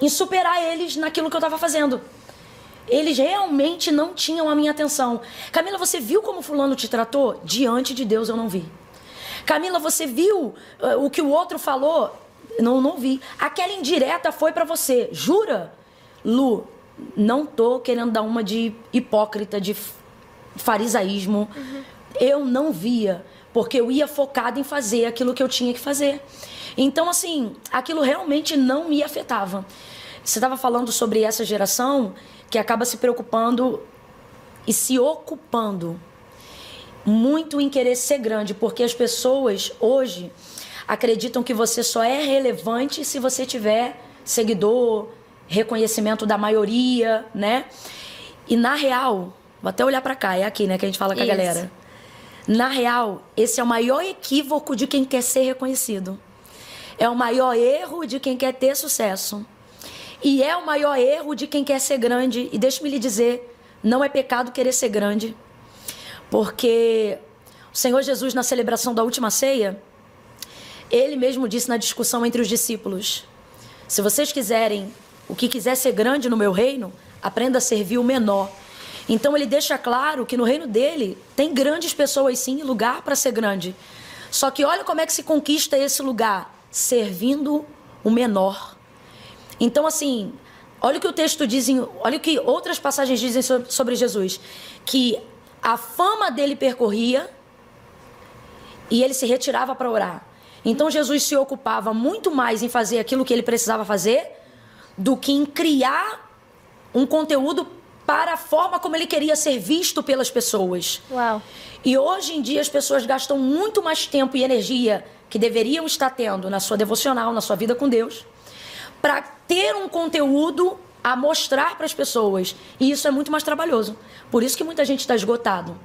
superar eles naquilo que eu estava fazendo. Eles realmente não tinham a minha atenção. Camila, você viu como fulano te tratou? Diante de Deus eu não vi. Camila, você viu o que o outro falou? Não vi. Aquela indireta foi pra você. Jura? Lu, não tô querendo dar uma de hipócrita, de farisaísmo. Eu não via, porque eu ia focada em fazer aquilo que eu tinha que fazer. Então, assim, aquilo realmente não me afetava. Você estava falando sobre essa geração que acaba se preocupando e se ocupando muito em querer ser grande, porque as pessoas hoje acreditam que você só é relevante se você tiver seguidor, reconhecimento da maioria, né? E na real, vou até olhar pra cá, é aqui, né, que a gente fala com a galera. Na real, esse é o maior equívoco de quem quer ser reconhecido. É o maior erro de quem quer ter sucesso. E é o maior erro de quem quer ser grande. E deixe-me lhe dizer, não é pecado querer ser grande. Porque o Senhor Jesus, na celebração da última ceia, ele mesmo disse na discussão entre os discípulos: se vocês quiserem, o que quiser ser grande no meu reino, aprenda a servir o menor. Então ele deixa claro que no reino dele tem grandes pessoas sim, lugar para ser grande. Só que olha como é que se conquista esse lugar, servindo o menor. Então, assim, olha o que o texto diz, olha o que outras passagens dizem sobre Jesus, que a fama dele percorria e ele se retirava para orar. Então, Jesus se ocupava muito mais em fazer aquilo que ele precisava fazer do que em criar um conteúdo para a forma como ele queria ser visto pelas pessoas. Uau. E hoje em dia as pessoas gastam muito mais tempo e energia que deveriam estar tendo na sua devocional, na sua vida com Deus, para ter um conteúdo a mostrar para as pessoas. E isso é muito mais trabalhoso. Por isso que muita gente está esgotado.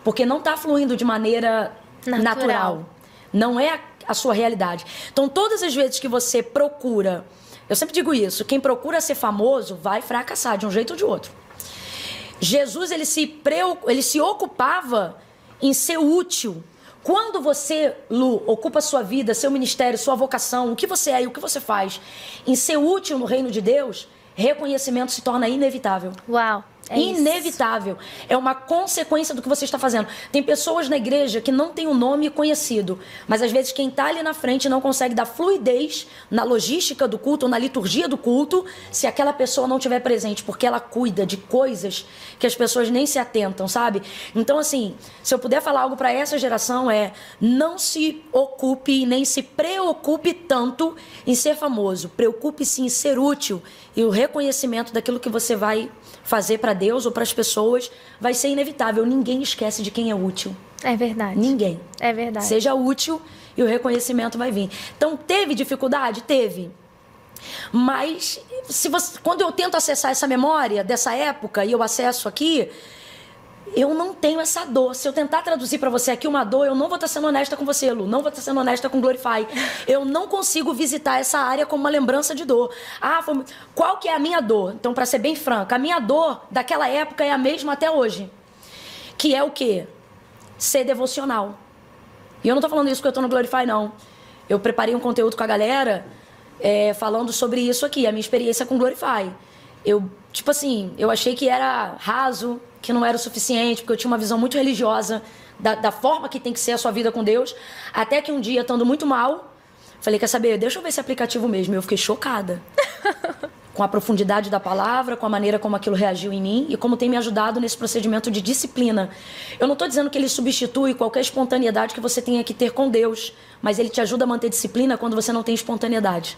Porque não está fluindo de maneira natural. Não é a sua realidade. Então, todas as vezes que você procura... Eu sempre digo isso. Quem procura ser famoso vai fracassar de um jeito ou de outro. Jesus, ele se ocupava em ser útil. Quando você, Lu, ocupa a sua vida, seu ministério, sua vocação, o que você é e o que você faz, em ser útil no reino de Deus, reconhecimento se torna inevitável. Uau. Inevitável. É uma consequência do que você está fazendo. Tem pessoas na igreja que não têm um nome conhecido, mas às vezes quem está ali na frente não consegue dar fluidez na logística do culto ou na liturgia do culto se aquela pessoa não estiver presente, porque ela cuida de coisas que as pessoas nem se atentam, sabe? Então, assim, se eu puder falar algo para essa geração não se ocupe nem se preocupe tanto em ser famoso. Preocupe-se em ser útil e o reconhecimento daquilo que você vai fazer para Deus ou para as pessoas vai ser inevitável. Ninguém esquece de quem é útil. É verdade. Ninguém. É verdade. Seja útil e o reconhecimento vai vir. Então, teve dificuldade? Teve. Mas, quando eu tento acessar essa memória dessa época e eu acesso aqui, eu não tenho essa dor. Se eu tentar traduzir para você aqui uma dor, eu não vou estar sendo honesta com você, Lu. Não vou estar sendo honesta com Glorify. Eu não consigo visitar essa área como uma lembrança de dor. Qual que é a minha dor? Então, para ser bem franca, a minha dor daquela época é a mesma até hoje. Que é o quê? Ser devocional. E eu não tô falando isso porque eu tô no Glorify, não. Eu preparei um conteúdo com a galera falando sobre isso aqui, a minha experiência com Glorify. Eu achei que era raso, que não era o suficiente, porque eu tinha uma visão muito religiosa da forma que tem que ser a sua vida com Deus. Até que um dia, estando muito mal, falei, quer saber, deixa eu ver esse aplicativo mesmo. E eu fiquei chocada. Com a profundidade da palavra, com a maneira como aquilo reagiu em mim e como tem me ajudado nesse procedimento de disciplina. Eu não estou dizendo que ele substitui qualquer espontaneidade que você tenha que ter com Deus, mas ele te ajuda a manter disciplina quando você não tem espontaneidade.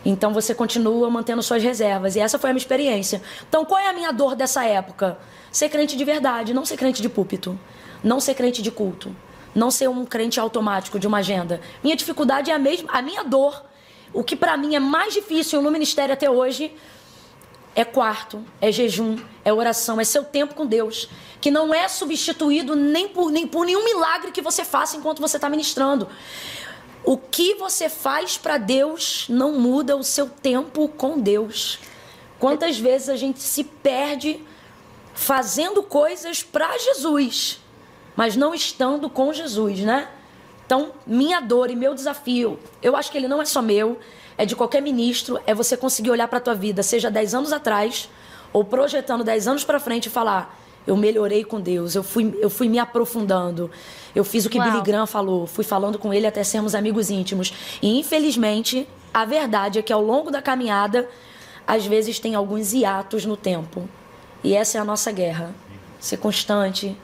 Então você continua mantendo suas reservas. E essa foi a minha experiência. Então qual é a minha dor dessa época? Ser crente de verdade, não ser crente de púlpito. Não ser crente de culto. Não ser um crente automático de uma agenda. Minha dificuldade é a mesma. A minha dor, o que para mim é mais difícil no ministério até hoje, é quarto, é jejum, é oração, é seu tempo com Deus. Que não é substituído nem por nenhum milagre que você faça enquanto você está ministrando. O que você faz para Deus não muda o seu tempo com Deus. Quantas vezes a gente se perde fazendo coisas para Jesus, mas não estando com Jesus, né? Então, minha dor e meu desafio, eu acho que ele não é só meu, é de qualquer ministro, é você conseguir olhar para a tua vida, seja 10 anos atrás, ou projetando 10 anos para frente e falar, eu melhorei com Deus, eu fui me aprofundando, eu fiz o que Billy Graham falou, fui falando com ele até sermos amigos íntimos. E, infelizmente, a verdade é que ao longo da caminhada, às vezes tem alguns hiatos no tempo. E essa é a nossa guerra. Ser constante,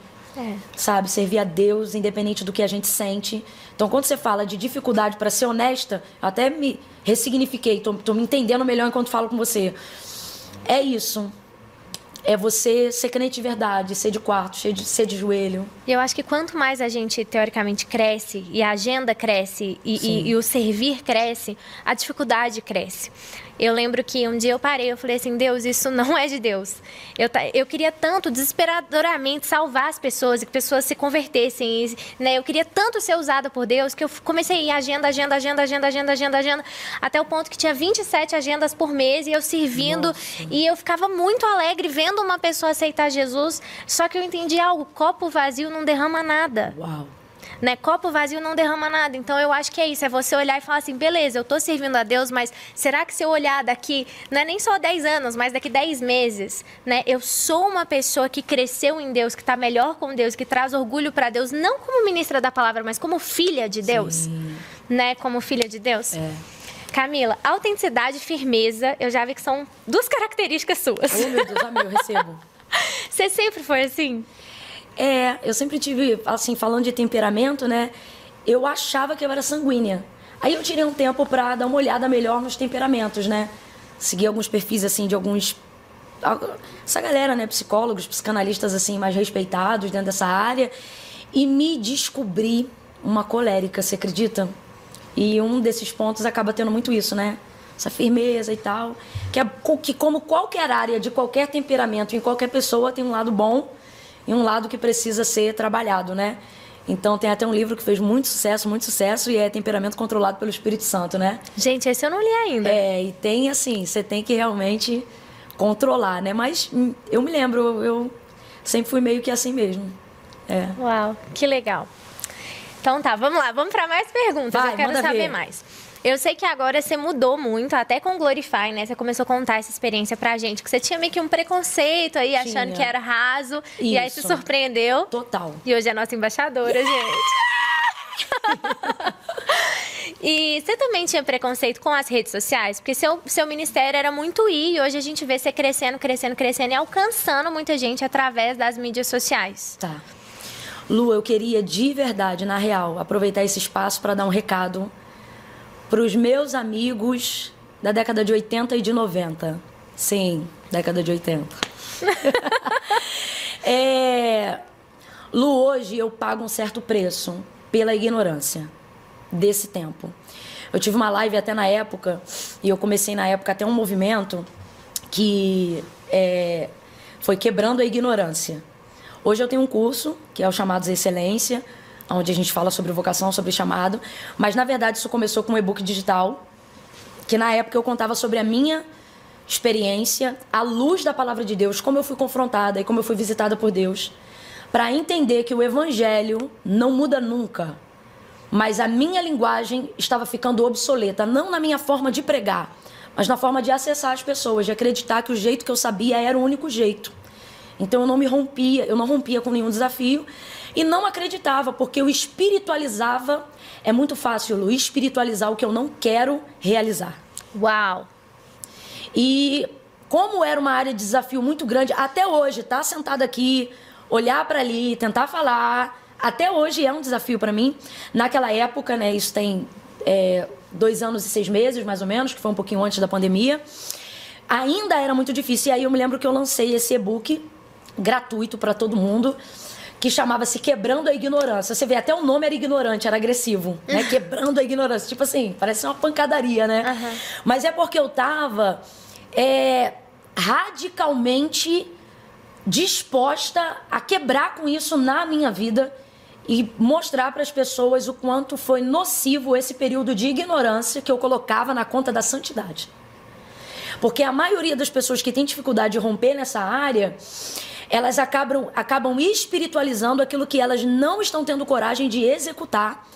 sabe? Servir a Deus, independente do que a gente sente. Então, quando você fala de dificuldade para ser honesta, eu até me ressignifiquei, tô me entendendo melhor enquanto falo com você. É isso. É você ser crente de verdade, ser de quarto, ser de joelho. E eu acho que quanto mais a gente, teoricamente, cresce, e a agenda cresce, e o servir cresce, a dificuldade cresce. Eu lembro que um dia eu parei, eu falei assim, Deus, isso não é de Deus. Eu queria tanto, desesperadoramente, salvar as pessoas, e que pessoas se convertessem, né? Eu queria tanto ser usada por Deus, que eu comecei a ir agenda, até o ponto que tinha 27 agendas por mês, e eu servindo, Nossa. E eu ficava muito alegre vendo uma pessoa aceitar Jesus, só que eu entendi algo, copo vazio não derrama nada. Uau! Né? Copo vazio não derrama nada. Então, eu acho que é isso. É você olhar e falar assim, beleza, eu tô servindo a Deus, mas será que se eu olhar daqui, não é nem só 10 anos, mas daqui 10 meses, né? Eu sou uma pessoa que cresceu em Deus, que tá melhor com Deus, que traz orgulho para Deus, não como ministra da palavra, mas como filha de Deus. Sim. Né? Como filha de Deus. É. Camila, autenticidade e firmeza, eu já vi que são 2 características suas. Oh, meu Deus, eu recebo. Você sempre foi assim? Eu sempre tive, assim, falando de temperamento, né? Eu achava que eu era sanguínea. Aí eu tirei um tempo pra dar uma olhada melhor nos temperamentos, né? Segui alguns perfis, assim, de alguns... Essa galera, né? Psicólogos, psicanalistas, assim, mais respeitados dentro dessa área. E me descobri uma colérica, você acredita? E um desses pontos acaba tendo muito isso, né? Essa firmeza e tal. Que como qualquer área, de qualquer temperamento, em qualquer pessoa, tem um lado bom e um lado que precisa ser trabalhado, né? Então, tem até um livro que fez muito sucesso, e é Temperamento Controlado pelo Espírito Santo, né? Gente, esse eu não li ainda. E tem, assim, você tem que realmente controlar, né? Mas eu me lembro, eu sempre fui meio que assim mesmo. Uau, que legal. Então tá, vamos lá, vamos para mais perguntas, eu quero saber mais. Eu sei que agora você mudou muito, até com Glorify, né? Você começou a contar essa experiência pra gente, que você tinha meio que um preconceito aí, achando que era raso, e aí se surpreendeu. Total. E hoje é a nossa embaixadora, gente. E você também tinha preconceito com as redes sociais? Porque seu ministério era muito e hoje a gente vê você crescendo e alcançando muita gente através das mídias sociais. Tá. Lu, eu queria de verdade, na real, aproveitar esse espaço para dar um recado para os meus amigos da década de 80 e de 90. Sim, década de 80. Lu, hoje eu pago um certo preço pela ignorância desse tempo. Eu tive uma live até na época, e eu comecei na época até um movimento que foi quebrando a ignorância. Hoje eu tenho um curso, que é o Chamados Excelência, onde a gente fala sobre vocação, sobre chamado. Mas, na verdade, isso começou com um e-book digital, que na época eu contava sobre a minha experiência, à luz da palavra de Deus, como eu fui confrontada e como eu fui visitada por Deus, para entender que o evangelho não muda nunca, mas a minha linguagem estava ficando obsoleta, não na minha forma de pregar, mas na forma de acessar as pessoas, de acreditar que o jeito que eu sabia era o único jeito. Então eu não rompia com nenhum desafio e não acreditava, porque eu espiritualizava. É muito fácil, Lu, espiritualizar o que eu não quero realizar. Uau! E como era uma área de desafio muito grande, até hoje, tá sentada aqui, olhar para ali, tentar falar, até hoje é um desafio para mim. Naquela época, né, isso tem 2 anos e 6 meses, mais ou menos, que foi um pouquinho antes da pandemia, ainda era muito difícil. E aí eu me lembro que eu lancei esse e-book gratuito para todo mundo, que chamava-se Quebrando a Ignorância. Você vê, até o nome era ignorante, era agressivo, né? Quebrando a Ignorância. Tipo assim, parece uma pancadaria, né? Uhum. Mas é porque eu tava radicalmente disposta a quebrar com isso na minha vida e mostrar para as pessoas o quanto foi nocivo esse período de ignorância que eu colocava na conta da santidade. Porque a maioria das pessoas que tem dificuldade de romper nessa área, elas acabam espiritualizando aquilo que elas não estão tendo coragem de executar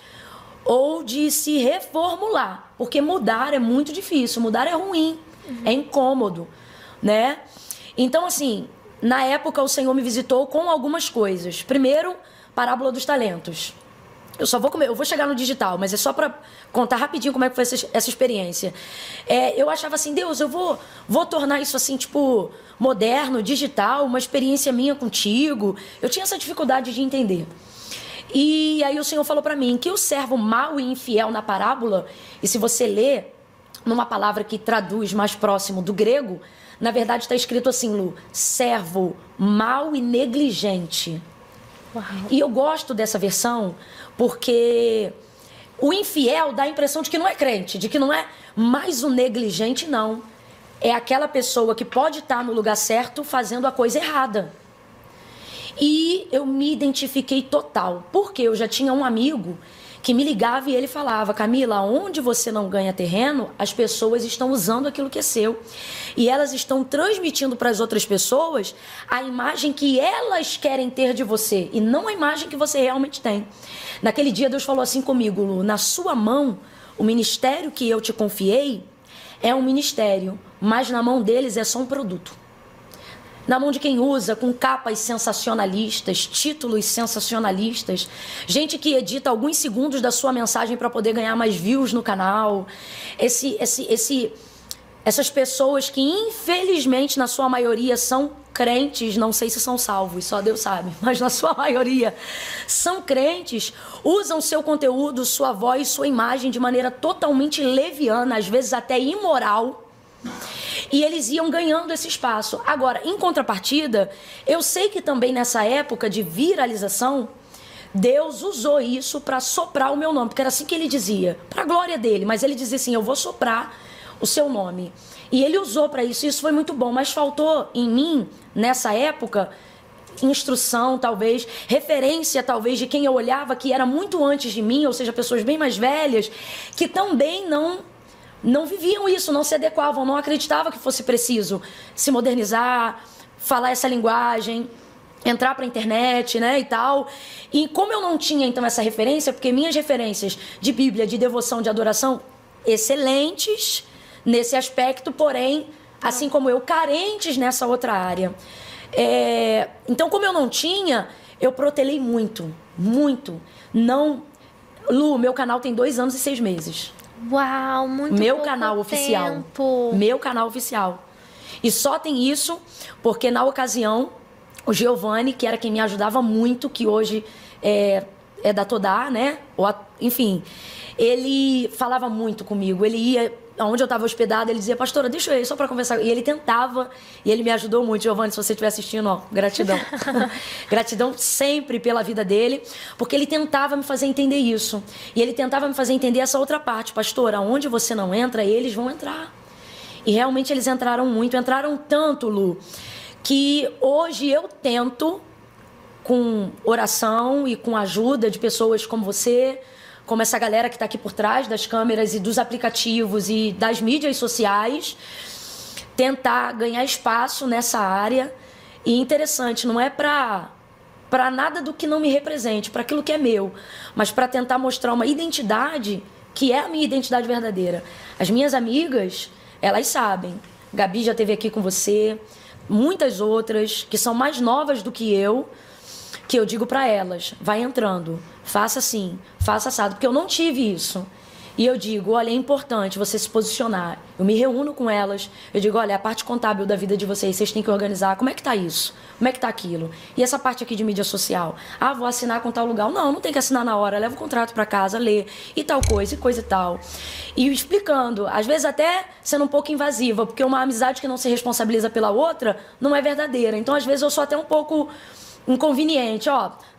ou de se reformular. Porque mudar é muito difícil, mudar é ruim, é incômodo, né? Então, assim, na época o Senhor me visitou com algumas coisas. Primeiro, parábola dos talentos. Eu vou chegar no digital, mas é só para contar rapidinho como é que foi essa experiência. Eu achava assim, Deus, eu vou tornar isso assim, tipo, moderno, digital, uma experiência minha contigo. Eu tinha essa dificuldade de entender. E aí o Senhor falou para mim que o servo mau e infiel na parábola, e se você ler numa palavra que traduz mais próximo do grego, na verdade está escrito assim, Lu, servo mau e negligente. Uau. E eu gosto dessa versão porque o infiel dá a impressão de que não é crente, de que não é mais o negligente, não. É aquela pessoa que pode estar no lugar certo fazendo a coisa errada. E eu me identifiquei total, porque eu já tinha um amigo que me ligava e ele falava, Camila, onde você não ganha terreno, as pessoas estão usando aquilo que é seu. E elas estão transmitindo para as outras pessoas a imagem que elas querem ter de você e não a imagem que você realmente tem. Naquele dia Deus falou assim comigo, Lu, na sua mão, o ministério que eu te confiei é um ministério, mas na mão deles é só um produto. Na mão de quem usa com capas sensacionalistas, títulos sensacionalistas, gente que edita alguns segundos da sua mensagem para poder ganhar mais views no canal. Essas pessoas que, infelizmente, na sua maioria são crentes, não sei se são salvos, só Deus sabe, mas na sua maioria são crentes, usam seu conteúdo, sua voz, sua imagem de maneira totalmente leviana, às vezes até imoral. E eles iam ganhando esse espaço. Agora, em contrapartida, eu sei que também nessa época de viralização, Deus usou isso para soprar o meu nome, porque era assim que ele dizia, para a glória dele, mas ele dizia assim, eu vou soprar o seu nome. E ele usou para isso, e isso foi muito bom, mas faltou em mim, nessa época, instrução, talvez, referência, talvez, de quem eu olhava que era muito antes de mim, ou seja, pessoas bem mais velhas, que também não viviam isso, não se adequavam, não acreditavam que fosse preciso se modernizar, falar essa linguagem, entrar para a internet, né, e tal. E como eu não tinha, então, essa referência, porque minhas referências de Bíblia, de devoção, de adoração, excelentes nesse aspecto, porém, assim como eu, carentes nessa outra área. Então, como eu não tinha, eu protelei muito, muito. Não... Lu, meu canal tem 2 anos e 6 meses. Uau, muito meu pouco canal oficial. tempo. Meu canal oficial. E só tem isso porque, na ocasião, o Giovanni, que era quem me ajudava muito, que hoje é da Todá, né? Enfim, ele falava muito comigo. Ele ia, onde eu estava hospedada, ele dizia, pastora, deixa eu ir só para conversar. E ele tentava, e ele me ajudou muito. Giovanni, se você estiver assistindo, ó, gratidão. Gratidão sempre pela vida dele, porque ele tentava me fazer entender isso. E ele tentava me fazer entender essa outra parte. Pastora, onde você não entra, eles vão entrar. E realmente eles entraram muito. Entraram tanto, Lu, que hoje eu tento com oração e com a ajuda de pessoas como você, como essa galera que está aqui por trás das câmeras e dos aplicativos e das mídias sociais, tentar ganhar espaço nessa área. E interessante, não é para nada do que não me represente, para aquilo que é meu, mas para tentar mostrar uma identidade que é a minha identidade verdadeira. As minhas amigas, elas sabem. Gabi já esteve aqui com você, muitas outras que são mais novas do que eu digo para elas, vai entrando, faça assim, faça assado, porque eu não tive isso. E eu digo, olha, é importante você se posicionar. Eu me reúno com elas, eu digo, olha, a parte contábil da vida de vocês têm que organizar. Como é que tá isso? Como é que tá aquilo? E essa parte aqui de mídia social? Ah, vou assinar com tal lugar. Não tem que assinar na hora. Leva o contrato para casa, lê, e tal coisa, e coisa e tal. E explicando, às vezes até sendo um pouco invasiva, porque uma amizade que não se responsabiliza pela outra não é verdadeira. Então, às vezes, eu sou até um pouco inconveniente,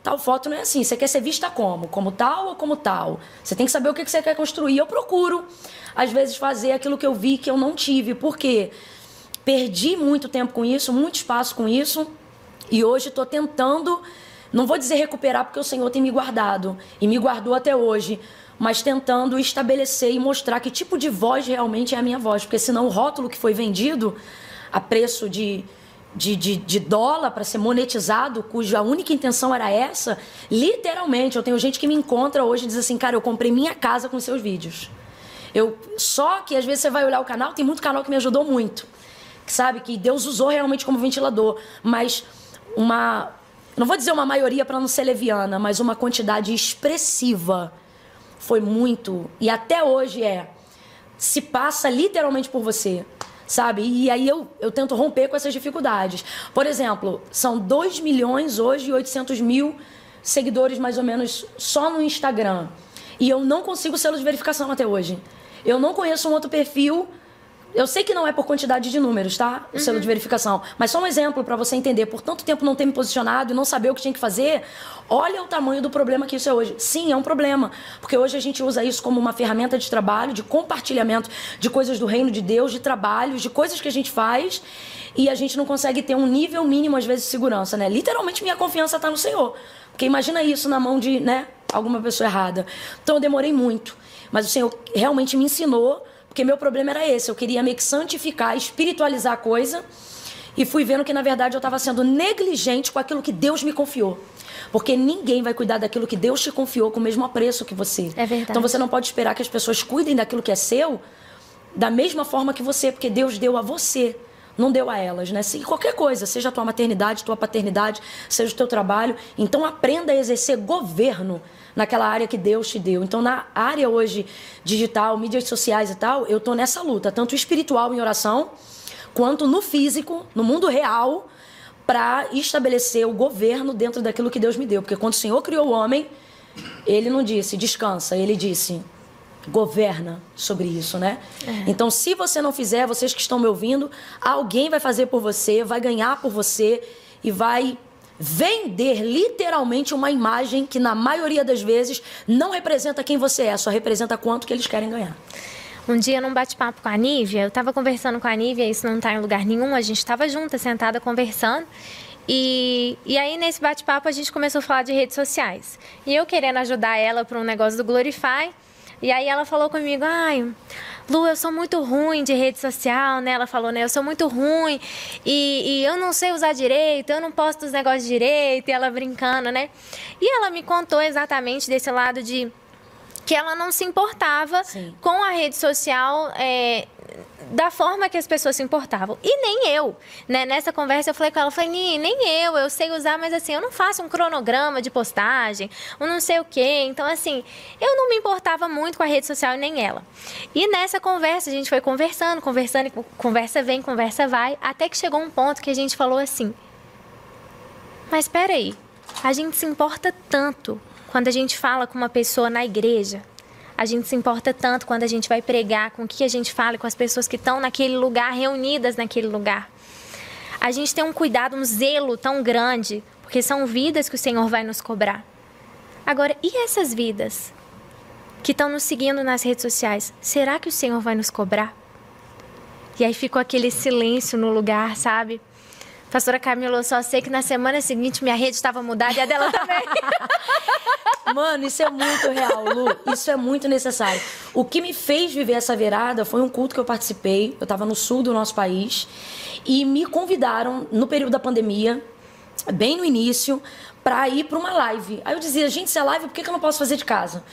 tal foto não é assim, você quer ser vista como tal ou como tal? Você tem que saber o que você quer construir. Eu procuro, às vezes, fazer aquilo que eu vi que eu não tive, porque perdi muito tempo com isso, muito espaço com isso, e hoje estou tentando, não vou dizer recuperar, porque o Senhor tem me guardado, e me guardou até hoje, mas tentando estabelecer e mostrar que tipo de voz realmente é a minha voz, porque senão o rótulo que foi vendido a preço de dólar para ser monetizado, cuja única intenção era essa, literalmente, eu tenho gente que me encontra hoje e diz assim, cara, eu comprei minha casa com seus vídeos. Só que às vezes você vai olhar o canal, tem muito canal que me ajudou muito, que sabe, que Deus usou realmente como ventilador, mas não vou dizer uma maioria para não ser leviana, mas uma quantidade expressiva foi muito, e até hoje se passa literalmente por você. Sabe? E aí eu tento romper com essas dificuldades. Por exemplo, são 2 milhões hoje e 800 mil seguidores, mais ou menos, só no Instagram. E eu não consigo selo de verificação até hoje. Eu não conheço um outro perfil. Eu sei que não é por quantidade de números, tá? O selo de verificação. Mas só um exemplo para você entender. Por tanto tempo não ter me posicionado e não saber o que tinha que fazer, olha o tamanho do problema que isso é hoje. Sim, é um problema. Porque hoje a gente usa isso como uma ferramenta de trabalho, de compartilhamento de coisas do reino de Deus, de trabalhos, de coisas que a gente faz. E a gente não consegue ter um nível mínimo, às vezes, de segurança, né? Literalmente, minha confiança está no Senhor. Porque imagina isso na mão de, alguma pessoa errada. Então, eu demorei muito. Mas o Senhor realmente me ensinou. Porque meu problema era esse, eu queria meio que santificar, espiritualizar a coisa, e fui vendo que, na verdade, eu estava sendo negligente com aquilo que Deus me confiou. Porque ninguém vai cuidar daquilo que Deus te confiou com o mesmo apreço que você. É verdade. Então você não pode esperar que as pessoas cuidem daquilo que é seu da mesma forma que você, porque Deus deu a você, não deu a elas, né? Se qualquer coisa, seja a tua maternidade, tua paternidade, seja o teu trabalho, então aprenda a exercer governo naquela área que Deus te deu. Então, na área hoje digital, mídias sociais e tal, eu tô nessa luta, tanto espiritual em oração, quanto no físico, no mundo real, para estabelecer o governo dentro daquilo que Deus me deu. Porque quando o Senhor criou o homem, Ele não disse, descansa, Ele disse, governa sobre isso, né? Então, se você não fizer, vocês que estão me ouvindo, alguém vai fazer por você, vai ganhar por você e vai vender literalmente uma imagem que na maioria das vezes não representa quem você é, só representa quanto que eles querem ganhar. Um dia, num bate-papo com a Nívia, eu estava conversando com a Nívia, isso não está em lugar nenhum, a gente estava junta, sentada, conversando. E aí, nesse bate-papo, a gente começou a falar de redes sociais. E eu querendo ajudar ela para um negócio do Glorify. E aí ela falou comigo, Lu, eu sou muito ruim de rede social, né? Ela falou, né? Eu sou muito ruim e eu não sei usar direito, eu não posto os negócios direito. E ela brincando, né? E ela me contou exatamente desse lado de que ela não se importava com a rede social da forma que as pessoas se importavam. E nem eu, né? Nessa conversa eu falei com ela, nem eu sei usar, mas assim, eu não faço um cronograma de postagem, eu não sei o quê. Então, assim, eu não me importava muito com a rede social e nem ela. E nessa conversa, a gente foi conversando, e conversa vem, conversa vai, até que chegou um ponto que a gente falou assim, mas espera aí, a gente se importa tanto quando a gente fala com uma pessoa na igreja. A gente se importa tanto quando a gente vai pregar, com o que a gente fala, com as pessoas que estão naquele lugar, reunidas naquele lugar. A gente tem um cuidado, um zelo tão grande, porque são vidas que o Senhor vai nos cobrar. Agora, e essas vidas que estão nos seguindo nas redes sociais? Será que o Senhor vai nos cobrar? E aí ficou aquele silêncio no lugar, sabe? Pastora Camila, eu só sei que na semana seguinte minha rede estava mudada e a dela também. Mano, isso é muito real, Lu. Isso é muito necessário. O que me fez viver essa virada foi um culto que eu participei. Eu estava no sul do nosso país. E me convidaram, no período da pandemia, bem no início, para ir para uma live. Aí eu dizia, gente, se é live, por que eu não posso fazer de casa?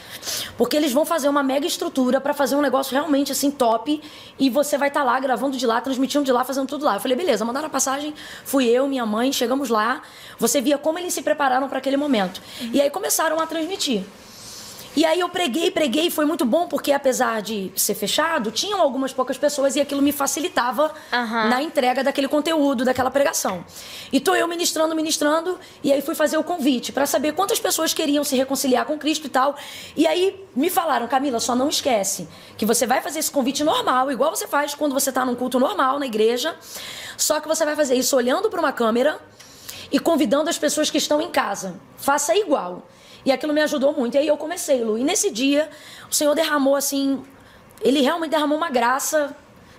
Porque eles vão fazer uma mega estrutura para fazer um negócio realmente assim top e você vai estar lá gravando de lá, transmitindo de lá, fazendo tudo lá. Eu falei, beleza, mandaram a passagem, fui eu, minha mãe, chegamos lá. Você via como eles se prepararam para aquele momento. E aí começaram a transmitir. E aí eu preguei, foi muito bom, porque apesar de ser fechado, tinham algumas poucas pessoas e aquilo me facilitava na entrega daquele conteúdo, daquela pregação. E tô eu ministrando, e aí fui fazer o convite para saber quantas pessoas queriam se reconciliar com Cristo e tal. E aí me falaram, Camila, só não esquece que você vai fazer esse convite normal, igual você faz quando você tá num culto normal na igreja, só que você vai fazer isso olhando para uma câmera e convidando as pessoas que estão em casa. Faça igual. E aquilo me ajudou muito. E aí eu comecei, Lu. E nesse dia, o Senhor derramou assim... Ele realmente derramou uma graça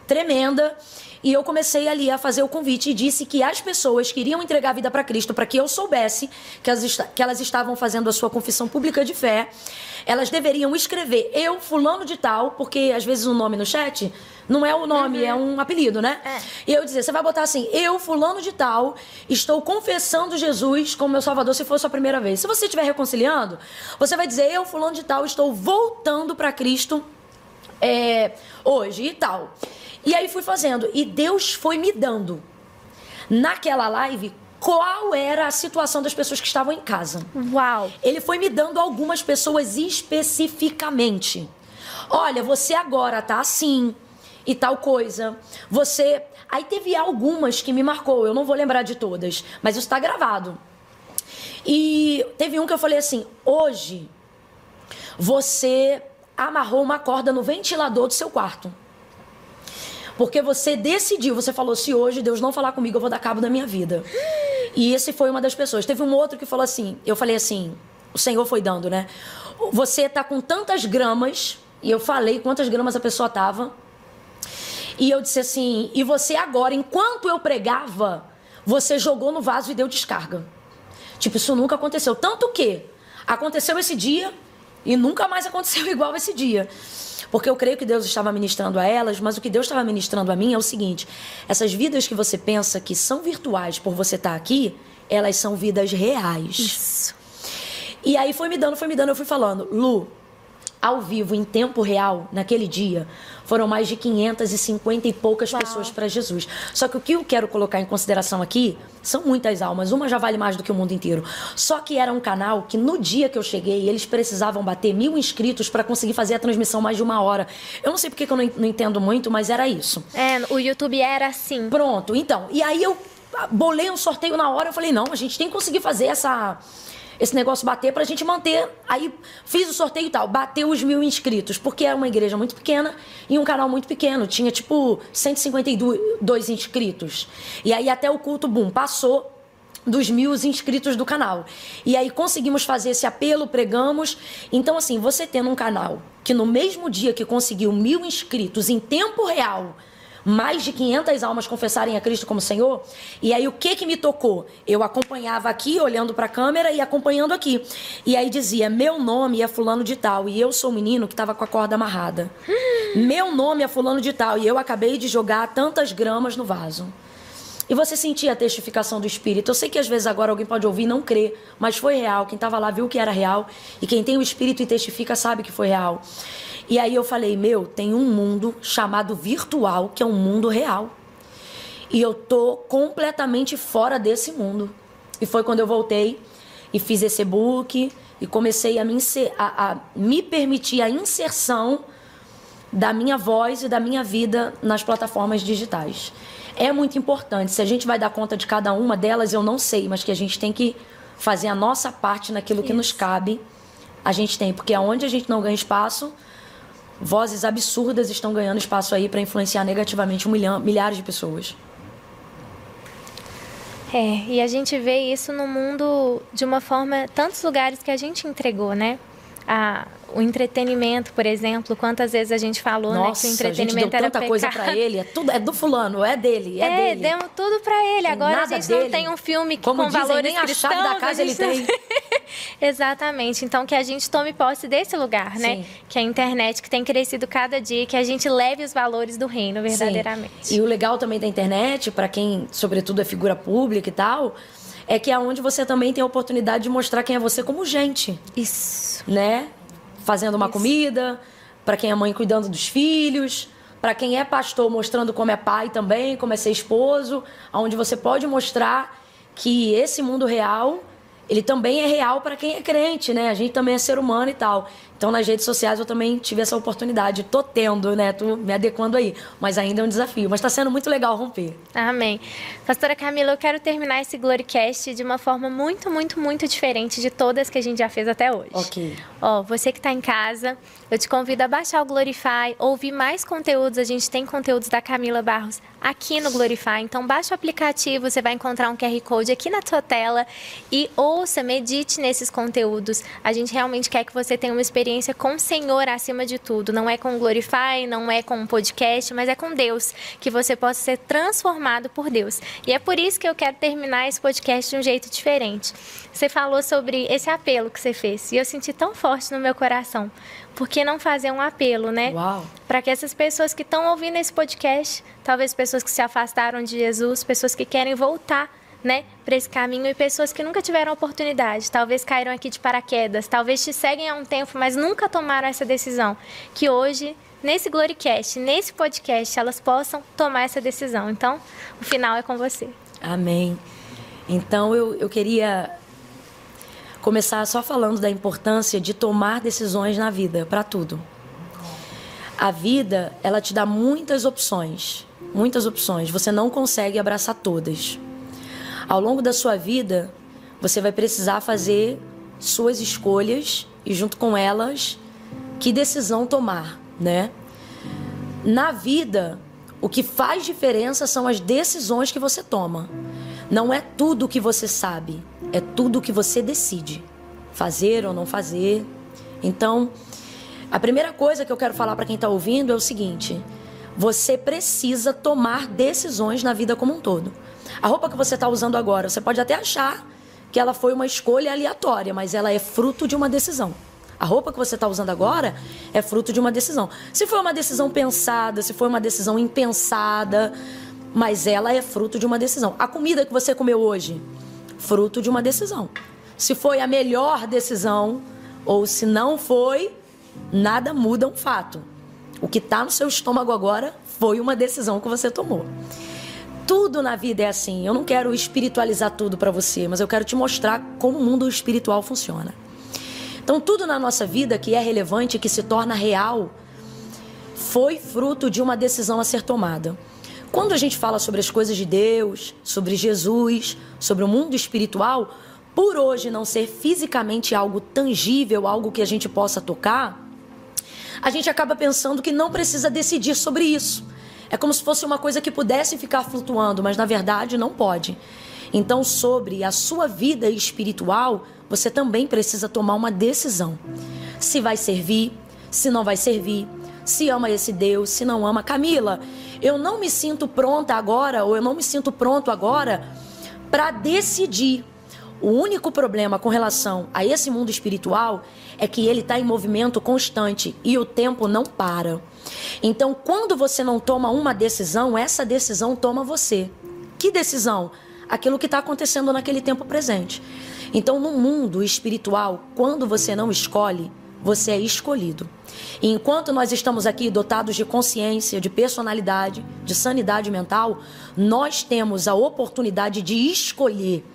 tremenda. E eu comecei ali a fazer o convite e disse que as pessoas que iriam entregar a vida para Cristo, para que eu soubesse que elas estavam fazendo a sua confissão pública de fé, elas deveriam escrever eu, fulano de tal, porque às vezes o nome no chat não é o nome, é um apelido, né? E eu dizia, você vai botar assim, eu, fulano de tal, estou confessando Jesus como meu Salvador, se for a sua primeira vez. Se você estiver reconciliando, você vai dizer, eu, fulano de tal, estou voltando para Cristo hoje e tal. E aí fui fazendo. E Deus foi me dando, naquela live, qual era a situação das pessoas que estavam em casa. Uau! Ele foi me dando algumas pessoas especificamente. Olha, você agora tá assim e tal coisa. Você... Aí teve algumas que me marcou. Eu não vou lembrar de todas, mas isso tá gravado. E teve um que eu falei assim, hoje você amarrou uma corda no ventilador do seu quarto. Porque você decidiu, você falou, se hoje Deus não falar comigo, eu vou dar cabo da minha vida. E esse foi uma das pessoas. Teve um outro que falou assim, eu falei assim, o Senhor foi dando, né? Você tá com tantas gramas, e eu falei quantas gramas a pessoa tava. E eu disse assim, e você agora, enquanto eu pregava, você jogou no vaso e deu descarga. Tipo, isso nunca aconteceu. Tanto que aconteceu esse dia e nunca mais aconteceu igual esse dia. Porque eu creio que Deus estava ministrando a elas, mas o que Deus estava ministrando a mim é o seguinte, essas vidas que você pensa que são virtuais por você estar aqui, elas são vidas reais. Isso. E aí foi me dando, eu fui falando, Lu, ao vivo, em tempo real, naquele dia, foram mais de 550 e poucas pessoas para Jesus. Só que o que eu quero colocar em consideração aqui são muitas almas. Uma já vale mais do que o mundo inteiro. Só que era um canal que no dia que eu cheguei, eles precisavam bater 1000 inscritos para conseguir fazer a transmissão mais de 1 hora. Eu não sei porque que eu não entendo muito, mas era isso. O YouTube era assim. Pronto, então. E aí eu bolei um sorteio na hora, eu falei, não, a gente tem que conseguir fazer esse negócio bater pra gente manter. Aí fiz o sorteio e tal, bateu os 1000 inscritos, porque era uma igreja muito pequena e um canal muito pequeno, tinha tipo 152 inscritos. E aí até o culto, boom, passou dos 1000 inscritos do canal. E aí conseguimos fazer esse apelo, pregamos. Então assim, você tendo um canal que no mesmo dia que conseguiu 1000 inscritos em tempo real, mais de 500 almas confessarem a Cristo como Senhor. E aí o que me tocou? Eu acompanhava aqui, olhando para a câmera e acompanhando aqui. E aí dizia, meu nome é fulano de tal, e eu sou o menino que estava com a corda amarrada. Meu nome é fulano de tal, e eu acabei de jogar tantas gramas no vaso. E você sentia a testificação do Espírito. Eu sei que às vezes agora alguém pode ouvir e não crer, mas foi real. Quem estava lá viu que era real. E quem tem o Espírito e testifica sabe que foi real. E aí eu falei, tem um mundo chamado virtual, que é um mundo real. E eu tô completamente fora desse mundo. E foi quando eu voltei e fiz esse e-book e comecei a me permitir a inserção da minha voz e da minha vida nas plataformas digitais. É muito importante. Se a gente vai dar conta de cada uma delas, eu não sei, mas que a gente tem que fazer a nossa parte naquilo que nos cabe. A gente tem, porque aonde a gente não ganha espaço, vozes absurdas estão ganhando espaço aí para influenciar negativamente milhares de pessoas. E a gente vê isso no mundo de uma forma, tantos lugares que a gente entregou, né? o entretenimento, por exemplo, quantas vezes a gente falou, nossa, né, que o entretenimento a gente deu era tanta pecado. coisa pra ele, é do fulano, é dele, dele. Demos tudo pra ele. Agora a gente não tem um filme como com dizem, valores nem a chave da casa ele tem. Exatamente. Então, que a gente tome posse desse lugar, né? Sim. Que é a internet, que tem crescido cada dia, que a gente leve os valores do reino, verdadeiramente. Sim. E o legal também da internet, para quem, sobretudo, é figura pública e tal, é que é onde você também tem a oportunidade de mostrar quem é você como gente. Isso. Né? Fazendo uma comida, para quem é mãe cuidando dos filhos, para quem é pastor mostrando como é pai também, como é ser esposo, onde você pode mostrar que esse mundo real, ele também é real para quem é crente, né? A gente também é ser humano e tal. Então, nas redes sociais eu também tive essa oportunidade. Tô tendo, né? Tô me adequando aí. Mas ainda é um desafio. Mas tá sendo muito legal romper. Amém. Pastora Camila, eu quero terminar esse Gloricast de uma forma muito, muito, muito diferente de todas que a gente já fez até hoje. Ok. Você que tá em casa, eu te convido a baixar o Glorify, ouvir mais conteúdos. A gente tem conteúdos da Camila Barros aqui no Glorify. Então, baixa o aplicativo, você vai encontrar um QR Code aqui na sua tela e ouça, medite nesses conteúdos. A gente realmente quer que você tenha uma experiência com o Senhor acima de tudo. Não é com o Glorify, não é com um podcast, mas é com Deus, que você possa ser transformado por Deus. E é por isso que eu quero terminar esse podcast de um jeito diferente. Você falou sobre esse apelo que você fez, e eu senti tão forte no meu coração. Por que não fazer um apelo, né? Uau! Para que essas pessoas que estão ouvindo esse podcast, talvez pessoas que se afastaram de Jesus, pessoas que querem voltar, né, para esse caminho, e pessoas que nunca tiveram oportunidade, talvez caíram aqui de paraquedas, talvez te seguem há um tempo, mas nunca tomaram essa decisão, que hoje, nesse Gloricast, nesse podcast, elas possam tomar essa decisão. Então, o final é com você. Amém. Então, eu queria começar só falando da importância de tomar decisões na vida, para tudo. A vida, ela te dá muitas opções, você não consegue abraçar todas. Ao longo da sua vida, você vai precisar fazer suas escolhas e, junto com elas, que decisão tomar, né? Na vida, o que faz diferença são as decisões que você toma. Não é tudo o que você sabe, é tudo o que você decide. Fazer ou não fazer. Então, a primeira coisa que eu quero falar para quem está ouvindo é o seguinte: você precisa tomar decisões na vida como um todo. A roupa que você está usando agora, você pode até achar que ela foi uma escolha aleatória, mas ela é fruto de uma decisão. A roupa que você está usando agora é fruto de uma decisão. Se foi uma decisão pensada, se foi uma decisão impensada, mas ela é fruto de uma decisão. A comida que você comeu hoje, fruto de uma decisão. Se foi a melhor decisão ou se não foi, nada muda um fato. O que está no seu estômago agora foi uma decisão que você tomou. Tudo na vida é assim. Eu não quero espiritualizar tudo para você, mas eu quero te mostrar como o mundo espiritual funciona. Então, tudo na nossa vida que é relevante, que se torna real, foi fruto de uma decisão a ser tomada. Quando a gente fala sobre as coisas de Deus, sobre Jesus, sobre o mundo espiritual, por hoje não ser fisicamente algo tangível, algo que a gente possa tocar, a gente acaba pensando que não precisa decidir sobre isso. É como se fosse uma coisa que pudesse ficar flutuando, mas na verdade não pode. Então, sobre a sua vida espiritual, você também precisa tomar uma decisão. Se vai servir, se não vai servir, se ama esse Deus, se não ama. Camila, eu não me sinto pronta agora, ou eu não me sinto pronto agora para decidir. O único problema com relação a esse mundo espiritual é que ele está em movimento constante e o tempo não para. Então, quando você não toma uma decisão, essa decisão toma você. Que decisão? Aquilo que está acontecendo naquele tempo presente. Então, no mundo espiritual, quando você não escolhe, você é escolhido. E enquanto nós estamos aqui dotados de consciência, de personalidade, de sanidade mental, nós temos a oportunidade de escolher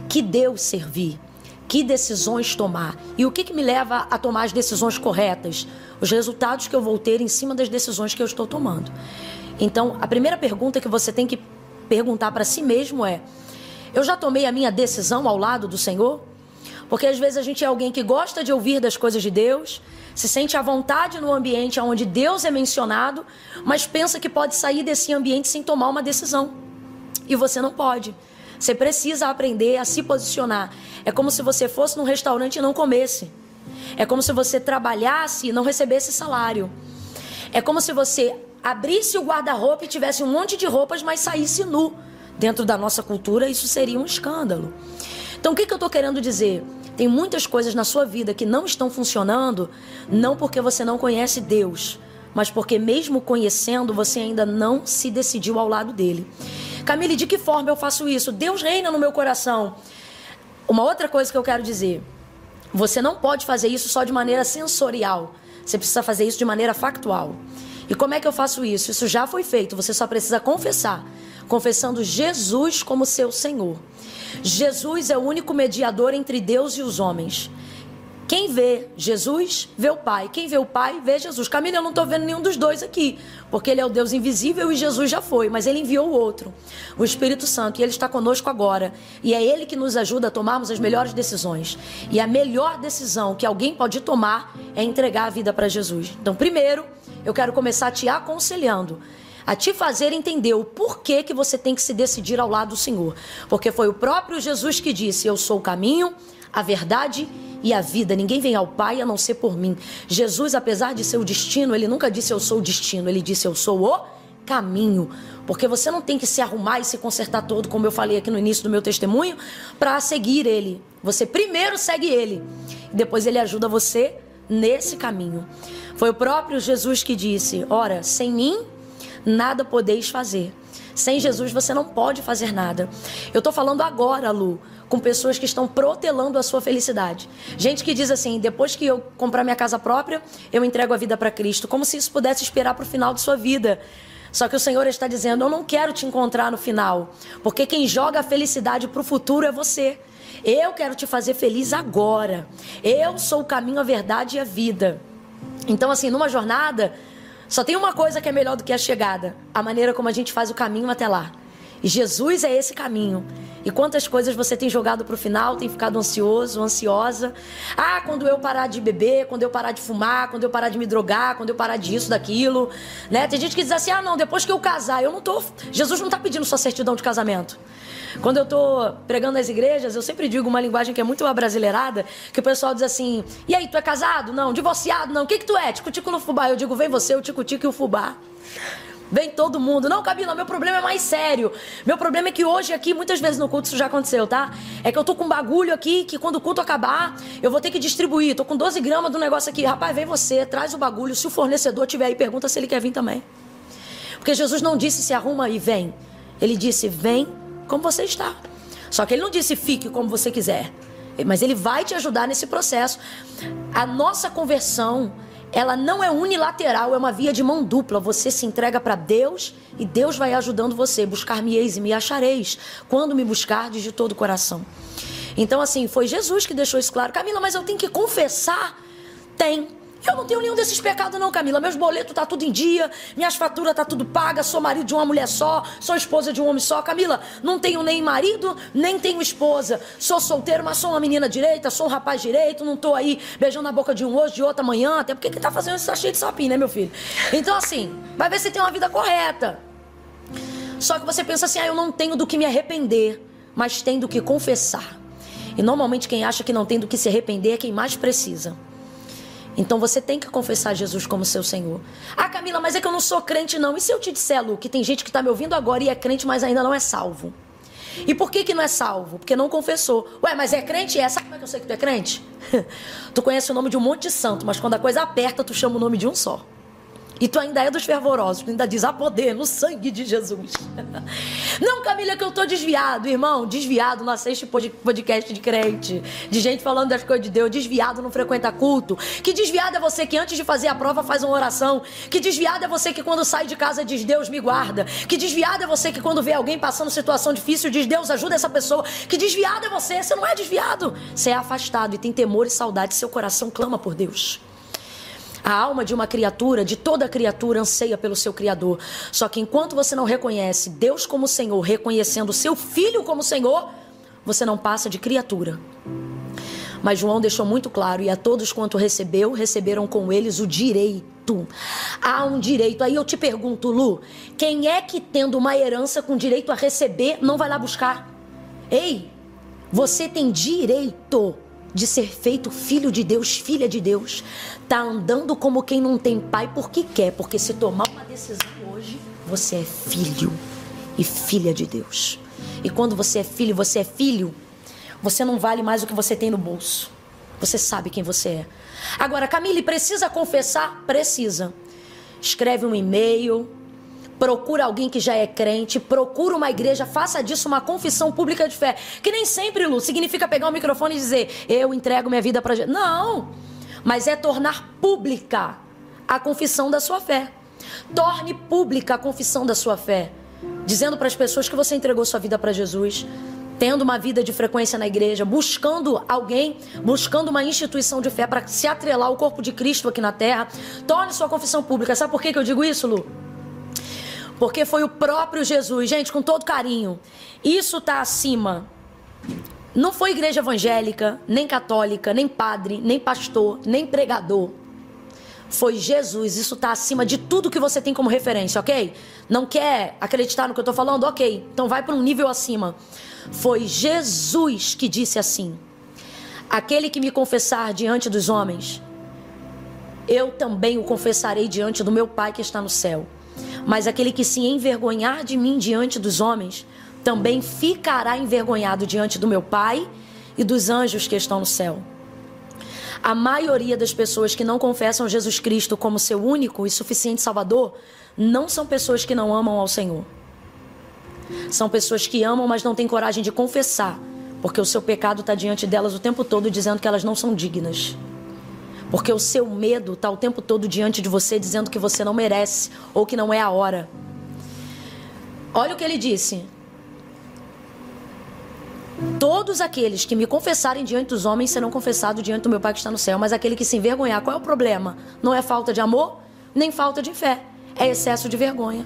que Deus servir, que decisões tomar. E o que me leva a tomar as decisões corretas? Os resultados que eu vou ter em cima das decisões que eu estou tomando. Então, a primeira pergunta que você tem que perguntar para si mesmo é: eu já tomei a minha decisão ao lado do Senhor? Porque às vezes a gente é alguém que gosta de ouvir das coisas de Deus, se sente à vontade no ambiente onde Deus é mencionado, mas pensa que pode sair desse ambiente sem tomar uma decisão. E você não pode. Você precisa aprender a se posicionar. É como se você fosse num restaurante e não comesse. É como se você trabalhasse e não recebesse salário. É como se você abrisse o guarda-roupa e tivesse um monte de roupas, mas saísse nu. Dentro da nossa cultura, isso seria um escândalo. Então, o que eu estou querendo dizer? Tem muitas coisas na sua vida que não estão funcionando, não porque você não conhece Deus, mas porque mesmo conhecendo, você ainda não se decidiu ao lado dele. Camille, de que forma eu faço isso? Deus reina no meu coração. Uma outra coisa que eu quero dizer, você não pode fazer isso só de maneira sensorial. Você precisa fazer isso de maneira factual. E como é que eu faço isso? Isso já foi feito, você só precisa confessar. Confessando Jesus como seu Senhor. Jesus é o único mediador entre Deus e os homens. Quem vê Jesus, vê o Pai. Quem vê o Pai, vê Jesus. Camila, eu não estou vendo nenhum dos dois aqui, porque ele é o Deus invisível e Jesus já foi, mas ele enviou o outro, o Espírito Santo, e ele está conosco agora. E é ele que nos ajuda a tomarmos as melhores decisões. E a melhor decisão que alguém pode tomar é entregar a vida para Jesus. Então, primeiro, eu quero começar te aconselhando a te fazer entender o porquê que você tem que se decidir ao lado do Senhor. Porque foi o próprio Jesus que disse: eu sou o caminho, a verdade e a vida. Ninguém vem ao Pai a não ser por mim. Jesus, apesar de ser o destino, ele nunca disse eu sou o destino. Ele disse eu sou o caminho. Porque você não tem que se arrumar e se consertar todo, como eu falei aqui no início do meu testemunho, para seguir ele. Você primeiro segue ele. E depois ele ajuda você nesse caminho. Foi o próprio Jesus que disse: ora, sem mim nada podeis fazer. Sem Jesus você não pode fazer nada. Eu tô falando agora, Lu, com pessoas que estão protelando a sua felicidade. Gente que diz assim: depois que eu comprar minha casa própria, eu entrego a vida para Cristo. Como se isso pudesse esperar para o final de sua vida. Só que o Senhor está dizendo: eu não quero te encontrar no final. Porque quem joga a felicidade para o futuro é você. Eu quero te fazer feliz agora. Eu sou o caminho, a verdade e a vida. Então, assim, numa jornada, só tem uma coisa que é melhor do que a chegada: a maneira como a gente faz o caminho até lá. E Jesus é esse caminho. E quantas coisas você tem jogado para o final, tem ficado ansioso, ansiosa. Ah, quando eu parar de beber, quando eu parar de fumar, quando eu parar de me drogar, quando eu parar disso, daquilo, né? Tem gente que diz assim: ah, não, depois que eu casar, eu não tô... Jesus não está pedindo sua certidão de casamento. Quando eu tô pregando nas igrejas, eu sempre digo uma linguagem que é muito abrasileirada, que o pessoal diz assim: e aí, tu é casado? Não. Divorciado? Não. O que tu é? Tico-tico no fubá. Eu digo: vem você, o tico-tico e o fubá. Vem todo mundo. Não, Camila, meu problema é mais sério. Meu problema é que hoje aqui, muitas vezes no culto isso já aconteceu, tá? É que eu tô com um bagulho aqui, que quando o culto acabar, eu vou ter que distribuir. Tô com 12 gramas do negócio aqui. Rapaz, vem você, traz o bagulho. Se o fornecedor tiver aí, pergunta se ele quer vir também. Porque Jesus não disse se arruma e vem. Ele disse: vem como você está. Só que ele não disse fique como você quiser. Mas ele vai te ajudar nesse processo. A nossa conversão, ela não é unilateral, é uma via de mão dupla. Você se entrega para Deus e Deus vai ajudando você. Buscar-me-eis e me achareis, quando me buscardes de todo o coração. Então, assim, foi Jesus que deixou isso claro. Camila, mas eu tenho que confessar? Tem. Eu não tenho nenhum desses pecados não, Camila. Meus boletos tá tudo em dia, minhas faturas tá tudo paga, sou marido de uma mulher só, sou esposa de um homem só. Camila, não tenho nem marido, nem tenho esposa. Sou solteiro, mas sou uma menina direita, sou um rapaz direito, não tô aí beijando a boca de um hoje, de outro amanhã, até porque quem tá fazendo isso tá cheio de sapinho, né, meu filho? Então, assim, vai ver se tem uma vida correta. Só que você pensa assim: ah, eu não tenho do que me arrepender, mas tem do que confessar. E normalmente quem acha que não tem do que se arrepender é quem mais precisa. Então você tem que confessar Jesus como seu Senhor. Ah, Camila, mas é que eu não sou crente não. E se eu te disser, Lu, que tem gente que está me ouvindo agora e é crente, mas ainda não é salvo? E por que não é salvo? Porque não confessou. Ué, mas é crente? Sabe como é que eu sei que tu é crente? Tu conhece o nome de um monte de santo, mas quando a coisa aperta, tu chama o nome de um só. E tu ainda é dos fervorosos, tu ainda diz: há poder no sangue de Jesus. Não, Camila, que eu tô desviado. Irmão, desviado não assiste podcast de crente, de gente falando das coisas de Deus. Desviado não frequenta culto. Que desviado é você que antes de fazer a prova faz uma oração. Que desviado é você que quando sai de casa diz: Deus me guarda. Que desviado é você que quando vê alguém passando situação difícil diz: Deus ajuda essa pessoa. Que desviado é você? Você não é desviado, você é afastado e tem temor e saudade. Seu coração clama por Deus. A alma de uma criatura, de toda criatura, anseia pelo seu Criador. Só que enquanto você não reconhece Deus como Senhor, reconhecendo o seu Filho como Senhor, você não passa de criatura. Mas João deixou muito claro: e a todos quanto recebeu, receberam com eles o direito. Há um direito. Aí eu te pergunto, Lu, quem é que tendo uma herança com direito a receber, não vai lá buscar? Ei, você tem direito. de ser feito filho de Deus, filha de Deus, tá andando como quem não tem pai porque quer, porque se tomar uma decisão hoje, você é filho e filha de Deus. E quando você é filho, você não vale mais o que você tem no bolso. Você sabe quem você é. Agora, Camille, precisa confessar? Precisa. Escreve um e-mail, procura alguém que já é crente, procura uma igreja, faça disso uma confissão pública de fé. Que nem sempre, Lu, significa pegar o microfone e dizer, eu entrego minha vida para Jesus. Não, mas é tornar pública a confissão da sua fé. Torne pública a confissão da sua fé, dizendo para as pessoas que você entregou sua vida para Jesus, tendo uma vida de frequência na igreja, buscando alguém, buscando uma instituição de fé para se atrelar ao corpo de Cristo aqui na terra. Torne sua confissão pública. Sabe por que eu digo isso, Lu? Porque foi o próprio Jesus, gente, com todo carinho. Isso está acima. Não foi igreja evangélica, nem católica, nem padre, nem pastor, nem pregador. Foi Jesus. Isso está acima de tudo que você tem como referência, ok? Não quer acreditar no que eu estou falando? Ok. Então vai para um nível acima. Foi Jesus que disse assim: aquele que me confessar diante dos homens, eu também o confessarei diante do meu Pai que está no céu. Mas aquele que se envergonhar de mim diante dos homens, também ficará envergonhado diante do meu Pai e dos anjos que estão no céu. A maioria das pessoas que não confessam Jesus Cristo como seu único e suficiente Salvador, não são pessoas que não amam ao Senhor. São pessoas que amam, mas não têm coragem de confessar, porque o seu pecado está diante delas o tempo todo, dizendo que elas não são dignas. Porque o seu medo está o tempo todo diante de você, dizendo que você não merece ou que não é a hora. Olha o que ele disse: todos aqueles que me confessarem diante dos homens serão confessados diante do meu Pai que está no céu. Mas aquele que se envergonhar, qual é o problema? Não é falta de amor, nem falta de fé. É excesso de vergonha.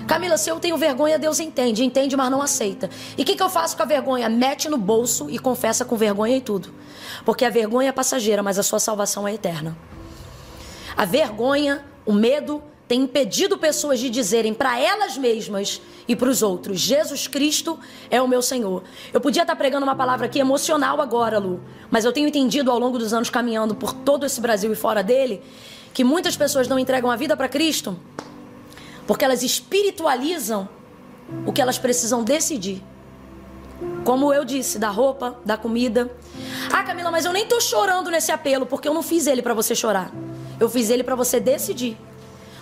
Camila, se eu tenho vergonha, Deus entende, mas não aceita. E o que eu faço com a vergonha? Mete no bolso e confessa com vergonha e tudo. Porque a vergonha é passageira, mas a sua salvação é eterna. A vergonha, o medo, tem impedido pessoas de dizerem para elas mesmas e para os outros: Jesus Cristo é o meu Senhor. Eu podia estar pregando uma palavra aqui emocional agora, Lu, mas eu tenho entendido ao longo dos anos caminhando por todo esse Brasil e fora dele, que muitas pessoas não entregam a vida para Cristo porque elas espiritualizam o que elas precisam decidir. Como eu disse, da roupa, da comida. Ah, Camila, mas eu nem tô chorando nesse apelo, porque eu não fiz ele para você chorar. Eu fiz ele para você decidir.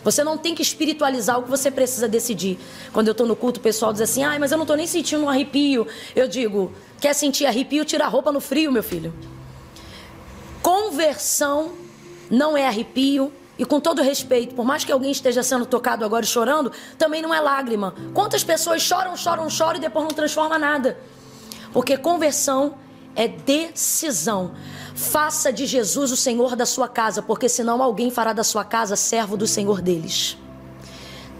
Você não tem que espiritualizar o que você precisa decidir. Quando eu tô no culto, o pessoal diz assim: ai, mas eu não tô nem sentindo um arrepio. Eu digo: quer sentir arrepio? Tira a roupa no frio, meu filho. Conversão não é arrepio. E com todo respeito, por mais que alguém esteja sendo tocado agora e chorando, também não é lágrima. Quantas pessoas choram e depois não transforma nada? Porque conversão é decisão. Faça de Jesus o Senhor da sua casa, porque senão alguém fará da sua casa servo do Senhor deles.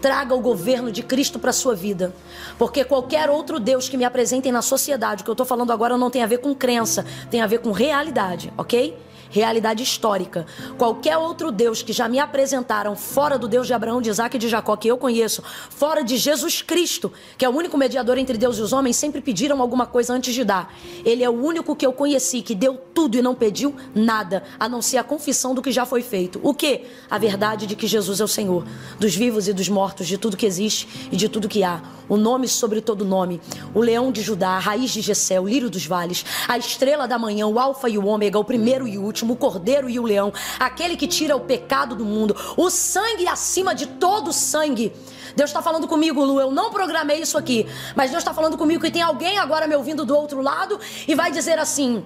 Traga o governo de Cristo para a sua vida, porque qualquer outro Deus que me apresentem na sociedade, o que eu estou falando agora não tem a ver com crença, tem a ver com realidade, ok? Realidade histórica. Qualquer outro Deus que já me apresentaram fora do Deus de Abraão, de Isaac e de Jacó, que eu conheço, fora de Jesus Cristo, que é o único mediador entre Deus e os homens, sempre pediram alguma coisa antes de dar. Ele é o único que eu conheci que deu tudo e não pediu nada, a não ser a confissão do que já foi feito. O quê? A verdade de que Jesus é o Senhor, dos vivos e dos mortos, de tudo que existe e de tudo que há. O nome sobre todo nome, o leão de Judá, a raiz de Jessé, o lírio dos vales, a estrela da manhã, o alfa e o ômega, o primeiro e o último, o cordeiro e o leão, aquele que tira o pecado do mundo, o sangue acima de todo sangue. Deus está falando comigo, Lu, eu não programei isso aqui, mas Deus está falando comigo que tem alguém agora me ouvindo do outro lado e vai dizer assim: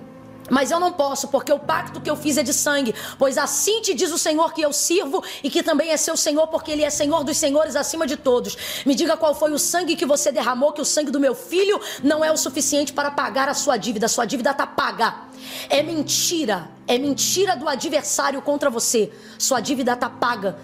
mas eu não posso, porque o pacto que eu fiz é de sangue. Pois assim te diz o Senhor que eu sirvo e que também é seu Senhor, porque Ele é Senhor dos senhores acima de todos. Me diga qual foi o sangue que você derramou, que o sangue do meu filho não é o suficiente para pagar a sua dívida. A sua dívida está paga. É mentira do adversário contra você. Sua dívida está paga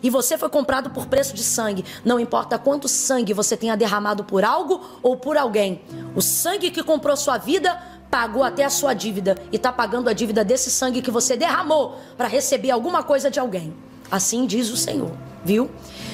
e você foi comprado por preço de sangue. Não importa quanto sangue você tenha derramado por algo ou por alguém, o sangue que comprou sua vida pagou até a sua dívida e está pagando a dívida desse sangue que você derramou para receber alguma coisa de alguém. Assim diz o Senhor, viu?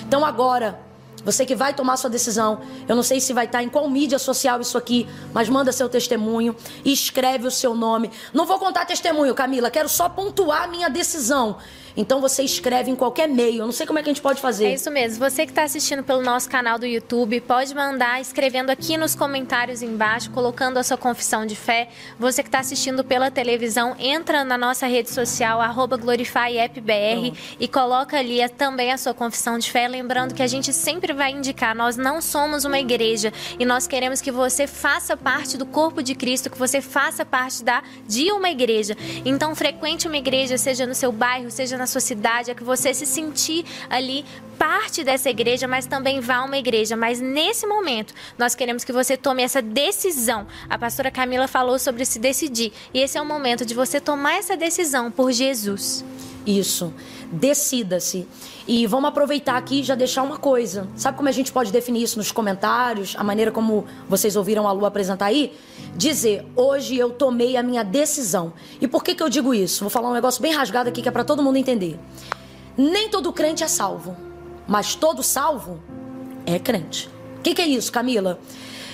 Então agora, Você que vai tomar sua decisão, eu não sei se vai estar em qual mídia social isso aqui, mas manda seu testemunho, escreve o seu nome. Não vou contar testemunho, Camila, quero só pontuar a minha decisão. Então você escreve em qualquer meio, eu não sei como é que a gente pode fazer. É isso mesmo, você que está assistindo pelo nosso canal do YouTube, pode mandar escrevendo aqui nos comentários embaixo, colocando a sua confissão de fé. Você que está assistindo pela televisão, entra na nossa rede social, @glorifyappbr, e coloca ali também a sua confissão de fé, lembrando que a gente sempre vai indicar, nós não somos uma igreja e nós queremos que você faça parte do corpo de Cristo, que você faça parte de uma igreja. Então frequente uma igreja, seja no seu bairro, seja na sua cidade, é que você se sentir ali parte dessa igreja, mas também vá a uma igreja. Mas nesse momento, nós queremos que você tome essa decisão. A pastora Camila falou sobre se decidir, e esse é o momento de você tomar essa decisão por Jesus. Isso, decida-se. E vamos aproveitar aqui e já deixar uma coisa. Sabe como a gente pode definir isso nos comentários? A maneira como vocês ouviram a Lu apresentar aí? Dizer, hoje eu tomei a minha decisão. E por que eu digo isso? Vou falar um negócio bem rasgado aqui que é para todo mundo entender. Nem todo crente é salvo, mas todo salvo é crente. O que é isso, Camila?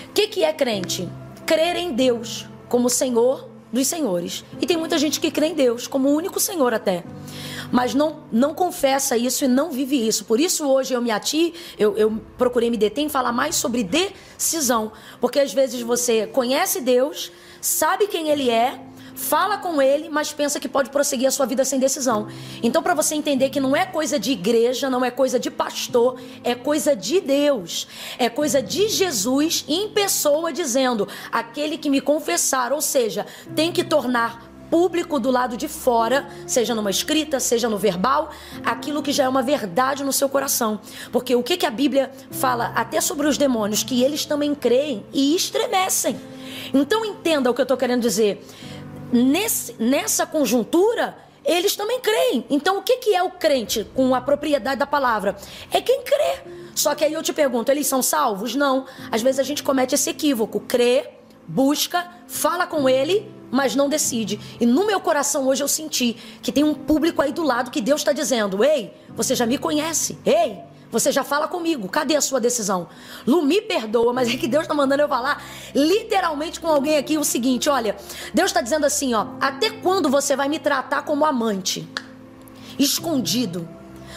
O que é crente? Crer em Deus como Senhor dos senhores. E tem muita gente que crê em Deus como o único Senhor até, mas não confessa isso e não vive isso. Por isso hoje eu procurei me deter em falar mais sobre decisão, porque às vezes você conhece Deus, sabe quem Ele é, fala com Ele, mas pensa que pode prosseguir a sua vida sem decisão. Então, para você entender que não é coisa de igreja, não é coisa de pastor, é coisa de Deus, é coisa de Jesus em pessoa dizendo, aquele que me confessar, ou seja, tem que tornar público do lado de fora, seja numa escrita, seja no verbal, aquilo que já é uma verdade no seu coração. Porque o que a Bíblia fala até sobre os demônios, que eles também creem e estremecem. Então entenda o que eu estou querendo dizer. Nessa conjuntura, eles também creem. Então o que é o crente com a propriedade da palavra? É quem crê. Só que aí eu te pergunto, eles são salvos? Não. Às vezes a gente comete esse equívoco. Crê, busca, fala com ele, mas não decide. E no meu coração hoje eu senti que tem um público aí do lado que Deus está dizendo, ei, você já me conhece, ei, você já fala comigo, cadê a sua decisão? Lu, me perdoa, mas é que Deus está mandando eu falar literalmente com alguém aqui o seguinte, olha, Deus está dizendo assim, ó, até quando você vai me tratar como amante? Escondido.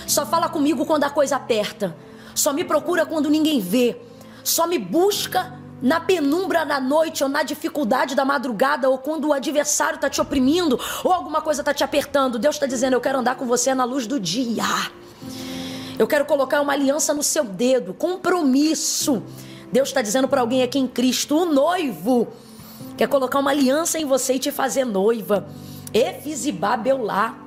Só fala comigo quando a coisa aperta. Só me procura quando ninguém vê. Só me busca na penumbra da noite ou na dificuldade da madrugada ou quando o adversário está te oprimindo ou alguma coisa está te apertando. Deus está dizendo, eu quero andar com você na luz do dia. Eu quero colocar uma aliança no seu dedo, compromisso. Deus está dizendo para alguém aqui em Cristo, o noivo quer colocar uma aliança em você e te fazer noiva. Efizibabelá.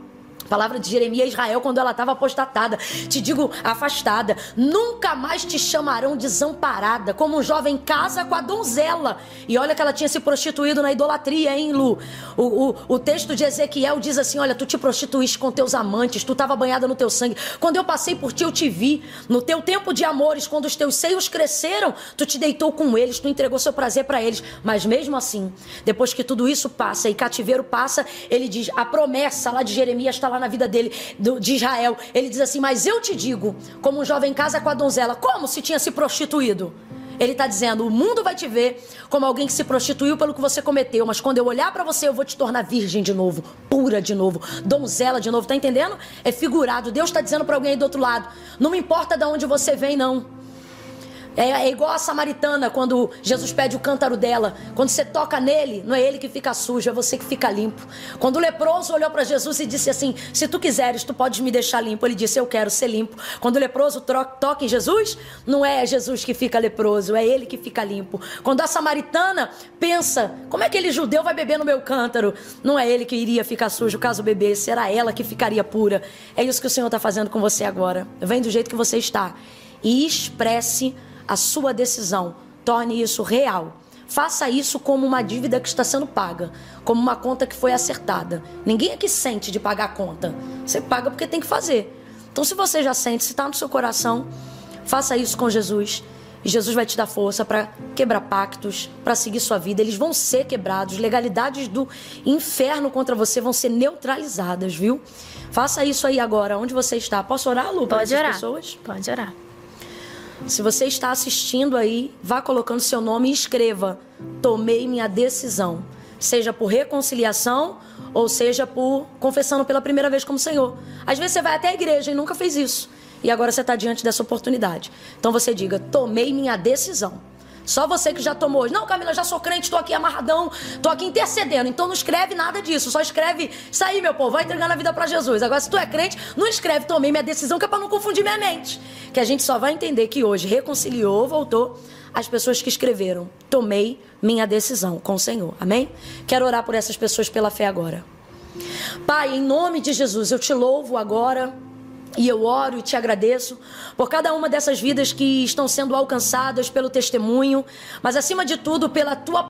Palavra de Jeremias a Israel quando ela estava apostatada. Te digo, afastada. Nunca mais te chamarão desamparada, como um jovem casa com a donzela. E olha que ela tinha se prostituído na idolatria, hein, Lu? O texto de Ezequiel diz assim, olha, tu te prostituíste com teus amantes, tu estava banhada no teu sangue. Quando eu passei por ti, eu te vi. No teu tempo de amores, quando os teus seios cresceram, tu te deitou com eles, tu entregou seu prazer para eles. Mas mesmo assim, depois que tudo isso passa e cativeiro passa, ele diz, a promessa lá de Jeremias está lá na vida dele, de Israel. Ele diz assim, mas eu te digo, como um jovem casa com a donzela, como se tinha se prostituído? Ele está dizendo, o mundo vai te ver como alguém que se prostituiu pelo que você cometeu, mas quando eu olhar para você, eu vou te tornar virgem de novo, pura de novo, donzela de novo, tá entendendo? É figurado. Deus está dizendo para alguém aí do outro lado, não me importa de onde você vem, não. É igual a samaritana, quando Jesus pede o cântaro dela. Quando você toca nele, não é ele que fica sujo, é você que fica limpo. Quando o leproso olhou para Jesus e disse assim, se tu quiseres, tu podes me deixar limpo. Ele disse, eu quero ser limpo. Quando o leproso toca em Jesus, não é Jesus que fica leproso, é ele que fica limpo. Quando a samaritana pensa, como é que aquele judeu vai beber no meu cântaro? Não é ele que iria ficar sujo caso bebesse, era ela que ficaria pura. É isso que o Senhor está fazendo com você agora. Vem do jeito que você está e expresse a sua decisão, torne isso real. Faça isso como uma dívida que está sendo paga, como uma conta que foi acertada. Ninguém aqui sente de pagar a conta. Você paga porque tem que fazer. Então, se você já sente, se está no seu coração, faça isso com Jesus. E Jesus vai te dar força para quebrar pactos, para seguir sua vida. Eles vão ser quebrados. Legalidades do inferno contra você vão ser neutralizadas, viu? Faça isso aí agora, onde você está. Posso orar, Lu, para essas pessoas? Pode orar. Se você está assistindo aí, vá colocando seu nome e escreva: tomei minha decisão. Seja por reconciliação ou seja por confessando pela primeira vez como Senhor. Às vezes você vai até a igreja e nunca fez isso. E agora você está diante dessa oportunidade. Então você diga: tomei minha decisão. Só você que já tomou hoje. Não, Camila, já sou crente, estou aqui amarradão, estou aqui intercedendo. Então não escreve nada disso. Só escreve: isso aí, meu povo, vai entregando a vida para Jesus. Agora, se tu é crente, não escreve tomei minha decisão, que é para não confundir minha mente. Que a gente só vai entender que hoje reconciliou, voltou as pessoas que escreveram: tomei minha decisão com o Senhor. Amém? Quero orar por essas pessoas pela fé agora. Pai, em nome de Jesus, eu te louvo agora. E eu oro e te agradeço por cada uma dessas vidas que estão sendo alcançadas pelo testemunho, mas acima de tudo pela tua